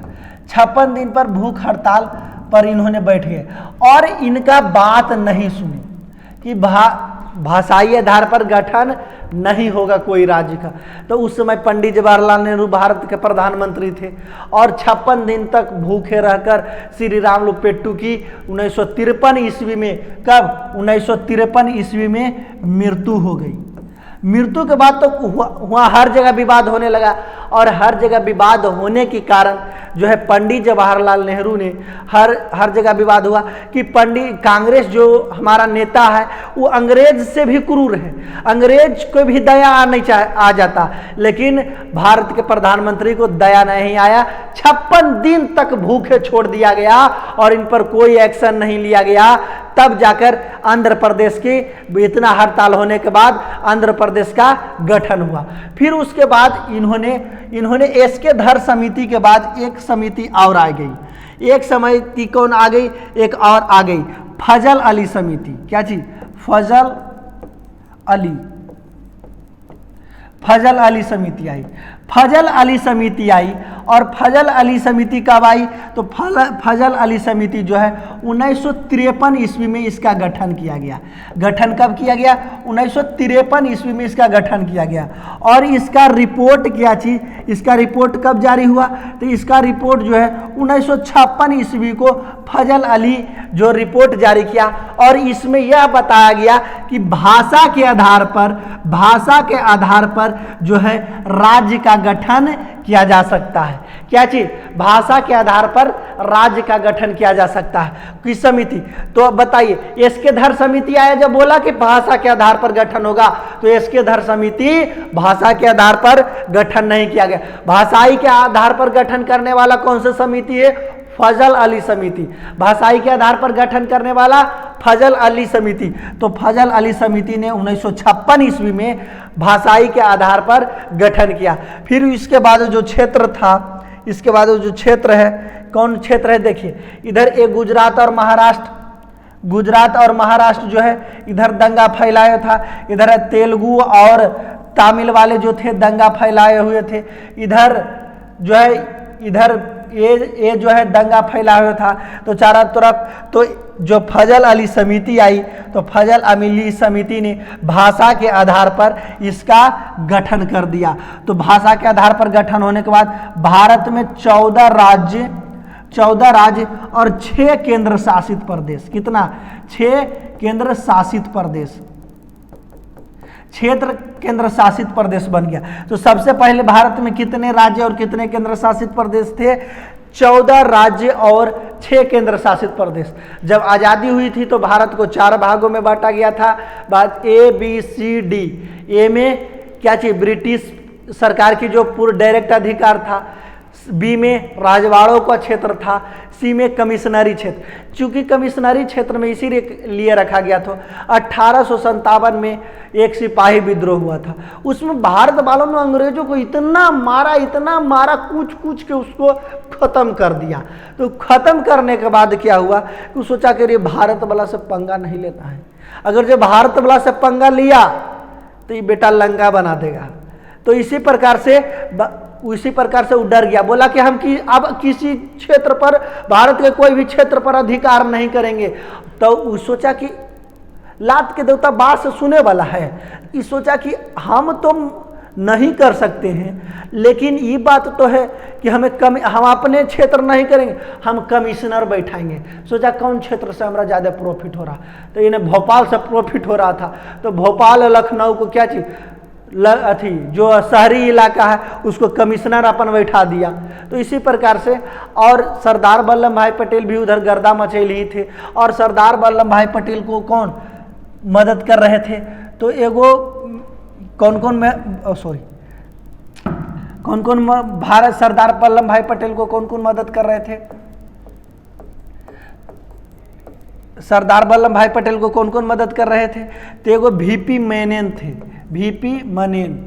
56 दिन पर भूख हड़ताल पर इन्होंने बैठ गए और इनका बात नहीं सुनी कि भाषाई आधार पर गठन नहीं होगा कोई राज्य का। तो उस समय पंडित जवाहरलाल नेहरू भारत के प्रधानमंत्री थे और 56 दिन तक भूखे रहकर श्री रामुलु पेट्टू की 1953 ईस्वी में, कब? 1953 ईस्वी में मृत्यु हो गई। मृत्यु के बाद तो वहाँ हर जगह विवाद होने लगा और हर जगह विवाद होने के कारण जो है पंडित जवाहरलाल नेहरू ने हर जगह विवाद हुआ कि कांग्रेस जो हमारा नेता है वो अंग्रेज से भी क्रूर है, अंग्रेज को भी दया आ जाता, लेकिन भारत के प्रधानमंत्री को दया नहीं आया। 56 दिन तक भूखे छोड़ दिया गया और इन पर कोई एक्शन नहीं लिया गया। तब जाकर आंध्र प्रदेश की इतना हड़ताल होने के बाद आंध्र प्रदेश का गठन हुआ। फिर उसके बाद इन्होंने एसके धर समिति के बाद एक समिति और आ गई। एक समिति कौन आ गई? एक और आ गई, फजल अली समिति। क्या चीज? फजल अली समिति आई। फजल अली समिति आई और फजल अली समिति कब आई? तो फजल अली समिति जो है 1953 ईस्वी में इसका गठन किया गया। गठन कब किया गया? 1953 ईस्वी में इसका गठन किया गया। और इसका रिपोर्ट क्या चीज? इसका रिपोर्ट कब जारी हुआ? तो इसका रिपोर्ट जो है 1956 ईस्वी को फजल अली जो रिपोर्ट जारी किया और इसमें यह बताया गया कि भाषा के आधार पर जो है राज्य का गठन किया जा सकता है। क्या चीज? भाषा के आधार पर राज्य का गठन किया जा सकता है। किस समिति? तो बताइए, एसके धर समिति आया जब बोला कि भाषा के आधार पर गठन होगा, तो एसके धर समिति भाषा के आधार पर गठन नहीं किया गया। भाषाई के आधार पर गठन करने वाला कौन सा समिति है? फजल अली समिति। भाषाई के आधार पर गठन करने वाला फजल अली समिति। तो फजल अली समिति ने 1956 ईस्वी में भाषाई के आधार पर गठन किया। फिर इसके बाद जो क्षेत्र था, इसके बाद जो क्षेत्र है, कौन क्षेत्र है? देखिए, इधर एक गुजरात और महाराष्ट्र जो है इधर दंगा फैलाया था। इधर तेलुगु और तमिल वाले जो थे दंगा फैलाए हुए थे। इधर जो है ये जो है दंगा फैला हुआ था। तो चारों तरफ तो जो फजल अली समिति आई, तो फजल अली समिति ने भाषा के आधार पर इसका गठन कर दिया। तो भाषा के आधार पर गठन होने के बाद भारत में 14 राज्य और 6 केंद्र शासित प्रदेश। कितना? 6 केंद्र शासित प्रदेश, क्षेत्र केंद्र शासित प्रदेश बन गया। तो सबसे पहले भारत में कितने राज्य और कितने केंद्र शासित प्रदेश थे? 14 राज्य और 6 केंद्र शासित प्रदेश। जब आज़ादी हुई थी तो भारत को 4 भागों में बांटा गया था। बात ABCD। ए में क्या चाहिए? ब्रिटिश सरकार की जो पूर्ण डायरेक्ट अधिकार था। बी में राजवाड़ों का क्षेत्र था, सी में कमिश्नरी क्षेत्र। चूंकि कमिश्नरी क्षेत्र में इसीलिए रखा गया था 1857 में एक सिपाही विद्रोह हुआ था, उसमें भारत वालों ने अंग्रेजों को इतना मारा कूच कूच के उसको खत्म कर दिया। तो खत्म करने के बाद क्या हुआ कि सोचा कि ये भारत वाला से पंगा नहीं लेना है, अगर जो भारत वाला से पंगा लिया तो ये बेटा लंका बना देगा। तो इसी प्रकार से वो डर गया, बोला कि हम अब किसी क्षेत्र पर, भारत के कोई भी क्षेत्र पर अधिकार नहीं करेंगे। तो वो सोचा कि लात के देवता बात से सुने वाला है, ये सोचा कि हम तो नहीं कर सकते हैं, लेकिन ये बात तो है कि हम अपने क्षेत्र नहीं करेंगे, हम कमिश्नर बैठाएंगे। सोचा कौन क्षेत्र से हमारा ज़्यादा प्रॉफिट हो रहा, तो इन्हें भोपाल से प्रॉफिट हो रहा था, तो भोपाल लखनऊ को क्या चीज़ जो शहरी इलाका है उसको कमिश्नर अपन बैठा दिया। तो इसी प्रकार से, और सरदार वल्लभ भाई पटेल भी उधर गर्दा मचैले ही थे, और सरदार वल्लभ भाई पटेल को कौन मदद कर रहे थे, तो एगो कौन कौन भारत सरदार वल्लभ भाई पटेल को कौन कौन मदद कर रहे थे, सरदार वल्लभ भाई पटेल को कौन कौन मदद कर रहे थे, तो एगो वीपी मेनन थे, वीपी मेनन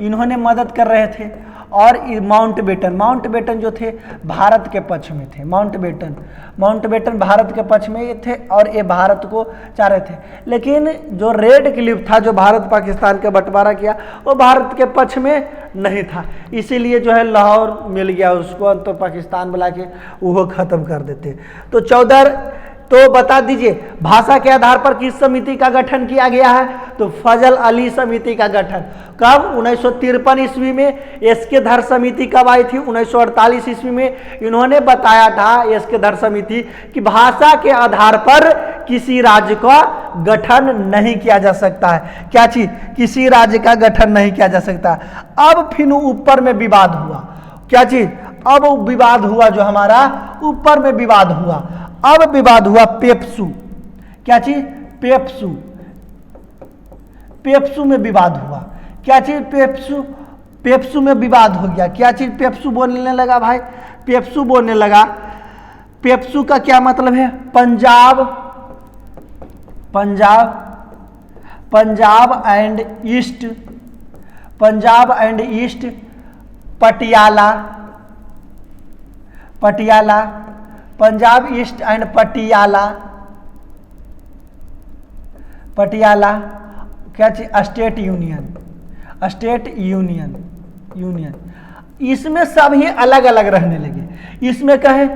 इन्होंने मदद कर रहे थे, और माउंटबेटन जो थे भारत के पक्ष में थे, माउंटबेटन भारत के पक्ष में थे, और ये भारत को चाह रहे थे। लेकिन जो रेड क्लिफ था, जो भारत पाकिस्तान का बंटवारा किया, वो भारत के पक्ष में नहीं था, इसीलिए जो है लाहौर मिल गया उसको, तो पाकिस्तान बुला के वो ख़त्म कर देते। तो 14 तो बता दीजिए भाषा के आधार पर किस समिति का गठन किया गया है, तो फजल अली समिति का गठन कब 1953 ईस्वी में। एसके धर समिति कब आई थी, 1948 ईस्वी में। इन्होंने बताया था एसके धर समिति कि भाषा के आधार पर किसी राज्य का गठन नहीं किया जा सकता है, क्या चीज, किसी राज्य का गठन नहीं किया जा सकता। अब फिर ऊपर में विवाद हुआ, क्या चीज, अब विवाद हुआ, जो हमारा ऊपर में विवाद हुआ, अब विवाद हुआ पेप्सू, क्या चीज, पेप्सू में विवाद हुआ, क्या चीज, पेप्सू में विवाद हो गया, क्या चीज, पेप्सू बोलने लगा भाई, पेप्सू बोलने लगा। पेप्सू का क्या मतलब है, Punjab and east, Patiala, Punjab east and Patiala, क्या चीज, स्टेट यूनियन। इसमें सभी अलग अलग रहने लगे। इसमें कहे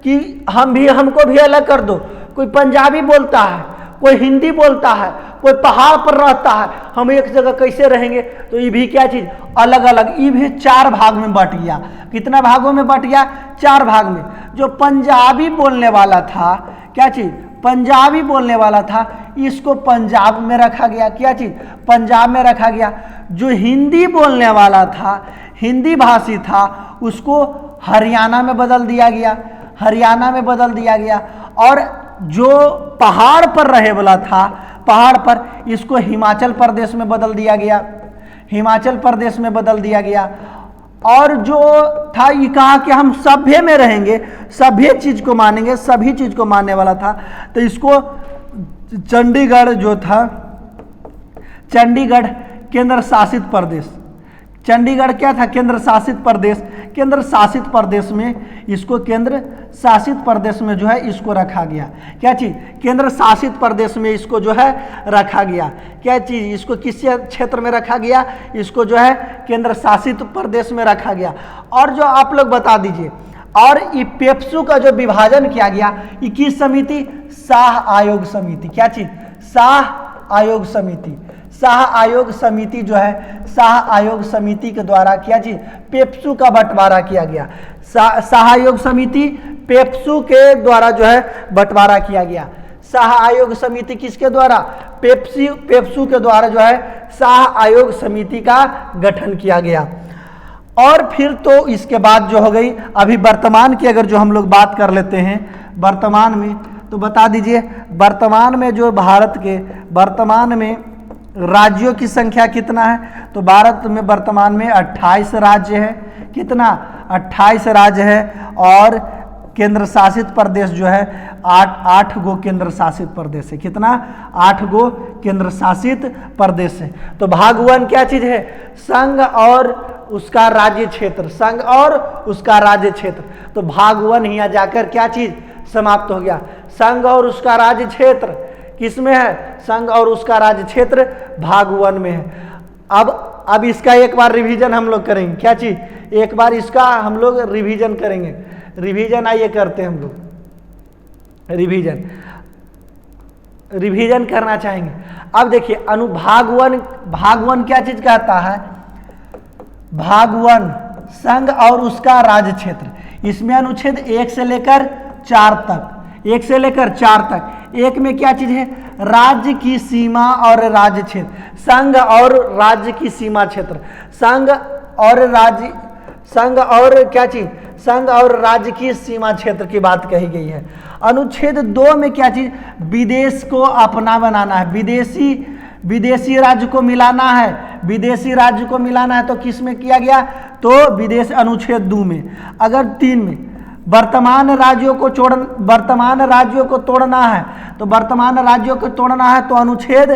कि हमको भी अलग कर दो, कोई पंजाबी बोलता है, कोई हिंदी बोलता है, कोई पहाड़ पर रहता है, हम एक जगह कैसे रहेंगे, तो ये भी क्या चीज, अलग अलग। ये भी 4 भाग में बट गया, कितना भागों में बट गया, 4 भाग में। जो पंजाबी बोलने वाला था, क्या चीज, पंजाबी बोलने वाला था, इसको पंजाब में रखा गया, क्या चीज, पंजाब में रखा गया। जो हिंदी बोलने वाला था, हिंदी भाषी था, उसको हरियाणा में बदल दिया गया, और जो पहाड़ पर रहे वाला था, पहाड़ पर, इसको हिमाचल प्रदेश में बदल दिया गया। और जो था ये कहा कि हम सभ्य में रहेंगे, सभ्य चीज को मानेंगे, सभी चीज को मानने वाला था, तो इसको चंडीगढ़ जो था, चंडीगढ़ केंद्र शासित प्रदेश, चंडीगढ़ क्या था, केंद्र शासित प्रदेश में इसको केंद्र शासित प्रदेश में जो है इसको रखा गया, क्या चीज, केंद्र शासित प्रदेश में इसको जो है रखा गया, क्या चीज, इसको किस क्षेत्र में रखा गया, इसको जो है केंद्र शासित प्रदेश में रखा गया। और जो आप लोग बता दीजिए, और ये पेप्सू का जो विभाजन किया गया, ये किस समिति, शाह आयोग समिति, क्या चीज, शाह आयोग समिति जो है, शाह आयोग समिति के द्वारा क्या चीज, पेप्सू का बंटवारा किया गया। शाह आयोग समिति पेप्सू के द्वारा जो है बंटवारा किया गया। शाह आयोग समिति किसके द्वारा, पेप्सू के द्वारा जो है शाह आयोग समिति का गठन किया गया। और फिर तो इसके बाद जो हो गई, अभी वर्तमान की अगर जो हम लोग बात कर लेते हैं वर्तमान में, तो बता दीजिए वर्तमान में जो भारत के वर्तमान में राज्यों की संख्या कितना है, तो भारत में वर्तमान में 28 राज्य है, कितना 28 राज्य है और केंद्र शासित प्रदेश जो है 8 गो केंद्र शासित प्रदेश है। कितना? 8 गो केंद्र शासित प्रदेश है। तो भाग 1 क्या चीज है? संघ और उसका राज्य क्षेत्र, संघ और उसका राज्य क्षेत्र। तो भाग 1 यहाँ जाकर क्या चीज समाप्त हो गया? संघ और उसका राज्य क्षेत्र किस में है? संघ और उसका राज्य क्षेत्र भाग 1 में है। अब इसका एक बार रिवीजन हम लोग करेंगे। क्या चीज? एक बार इसका हम लोग रिवीजन करेंगे। रिवीजन आइए करते हैं हम लोग। रिवीजन करना चाहेंगे। अब देखिए भाग 1 क्या चीज कहता है? भाग 1 संघ और उसका राज्य क्षेत्र। इसमें अनुच्छेद 1 से लेकर 4 तक, 1 से लेकर 4 तक। 1 में क्या चीज है? राज्य की सीमा और राज्य क्षेत्र। संघ और राज्य की सीमा क्षेत्र, संघ और क्या चीज? संघ और राज्य की सीमा क्षेत्र की बात कही गई है। अनुच्छेद 2 में क्या चीज? विदेश को अपना बनाना है, विदेशी राज्य को मिलाना है। विदेशी राज्य को मिलाना है तो किस में किया गया? तो विदेश अनुच्छेद 2 में। अगर 3 में वर्तमान राज्यों को तोड़ना है, तो वर्तमान राज्यों को तोड़ना है तो अनुच्छेद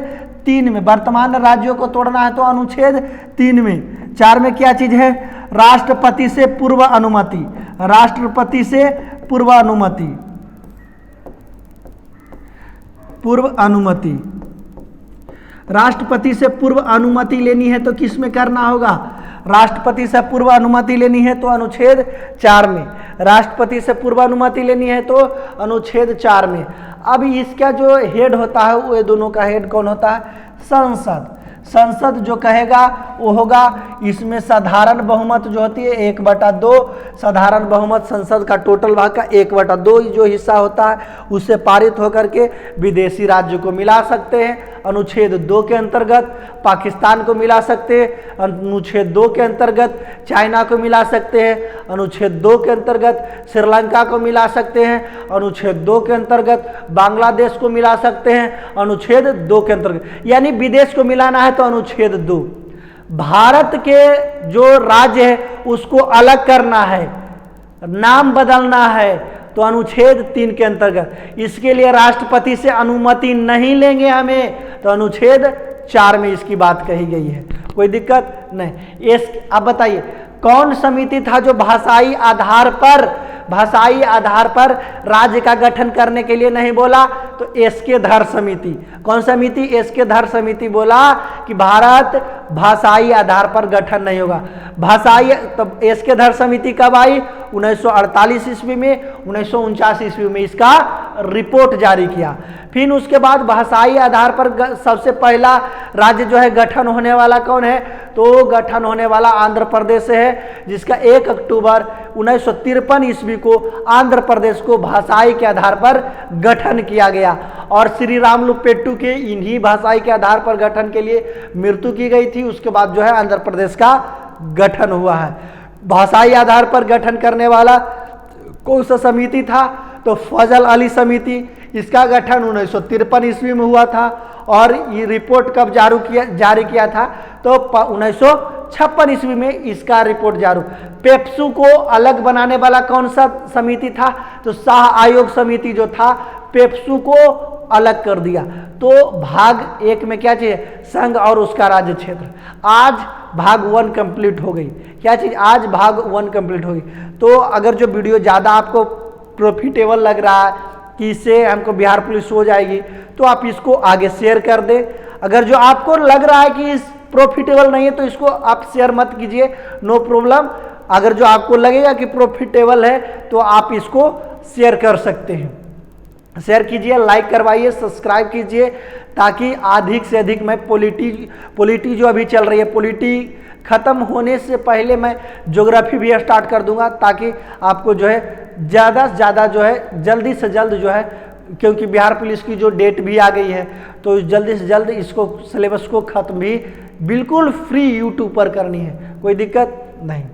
3 में। वर्तमान राज्यों को तोड़ना है तो अनुच्छेद 3 में। 4 में क्या चीज है? राष्ट्रपति से पूर्व अनुमति, राष्ट्रपति से पूर्व अनुमति, राष्ट्रपति से पूर्व अनुमति लेनी है तो किस में करना होगा? राष्ट्रपति से पूर्व अनुमति लेनी है तो अनुच्छेद 4 में। राष्ट्रपति से पूर्व अनुमति लेनी है तो अनुच्छेद 4 में। अब इसका जो हेड होता है, वो दोनों का हेड कौन होता है? संसद। संसद जो कहेगा वो होगा। इसमें साधारण बहुमत जो होती है 1/2, साधारण बहुमत संसद का टोटल भाग का 1/2 जो हिस्सा होता है उससे पारित होकर के विदेशी राज्य को मिला सकते हैं। अनुच्छेद 2 के अंतर्गत पाकिस्तान को मिला सकते हैं, अनुच्छेद 2 के अंतर्गत चाइना को मिला सकते हैं, अनुच्छेद 2 के अंतर्गत श्रीलंका को मिला सकते हैं, अनुच्छेद 2 के अंतर्गत बांग्लादेश को मिला सकते हैं, अनुच्छेद 2 के अंतर्गत। यानी विदेश को मिलाना है तो अनुच्छेद 2। भारत के जो राज्य है उसको अलग करना है, नाम बदलना है तो अनुच्छेद 3 के अंतर्गत। इसके लिए राष्ट्रपति से अनुमति नहीं लेंगे हमें तो अनुच्छेद 4 में इसकी बात कही गई है। कोई दिक्कत नहीं। अब बताइए कौन समिति था जो भाषाई आधार पर राज्य का गठन करने के लिए नहीं बोला? तो एसके धर समिति। कौन समिति? एसके धर समिति बोला कि भारत भाषाई आधार पर गठन नहीं होगा। भाषाई तब एसके धर समिति कब आई? 1948 ईस्वी में, 1949 ईस्वी में इसका रिपोर्ट जारी किया। फिर उसके बाद भाषाई आधार पर सबसे पहला राज्य जो है गठन होने वाला कौन है? तो गठन होने वाला आंध्र प्रदेश है, जिसका 1 अक्टूबर 1953 ईस्वी को आंध्र प्रदेश को भाषाई के आधार पर गठन किया गया। और श्री रामुलु पेट्टू के इन्हीं भाषाई के आधार पर गठन के लिए मृत्यु की गई थी। उसके बाद जो है आंध्र प्रदेश का गठन हुआ है। भाषाई आधार पर गठन करने वाला कौन सा समिति था? तो फजल अली समिति। इसका गठन 1953 ईस्वी में हुआ था। और ये रिपोर्ट कब जारी किया था? तो 1956 ईस्वी में इसका रिपोर्ट जारी। पेप्सू को अलग बनाने वाला कौन सा समिति था? तो शाह आयोग समिति जो था पेप्सू को अलग कर दिया। तो भाग 1 में क्या चाहिए? संघ और उसका राज्य क्षेत्र। आज भाग 1 कंप्लीट हो गई। क्या चीज? आज भाग 1 कंप्लीट हो गई। तो अगर जो वीडियो ज़्यादा आपको प्रॉफिटेबल लग रहा है कि इससे हमको बिहार पुलिस हो जाएगी तो आप इसको आगे शेयर कर दें। अगर जो आपको लग रहा है कि इस प्रॉफिटेबल नहीं है तो इसको आप शेयर मत कीजिए, नो प्रॉब्लम। अगर जो आपको लगेगा कि प्रॉफिटेबल है तो आप इसको शेयर कर सकते हैं। शेयर कीजिए, लाइक करवाइए, सब्सक्राइब कीजिए, ताकि अधिक से अधिक मैं पॉलिटी जो अभी चल रही है, पॉलिटी खत्म होने से पहले मैं ज्योग्राफी भी स्टार्ट कर दूंगा, ताकि आपको जो है ज़्यादा से ज़्यादा जो है जल्दी से जल्द जो है, क्योंकि बिहार पुलिस की जो डेट भी आ गई है तो जल्दी से जल्द इसको सिलेबस को ख़त्म भी बिल्कुल फ्री यूट्यूब पर करनी है। कोई दिक्कत नहीं।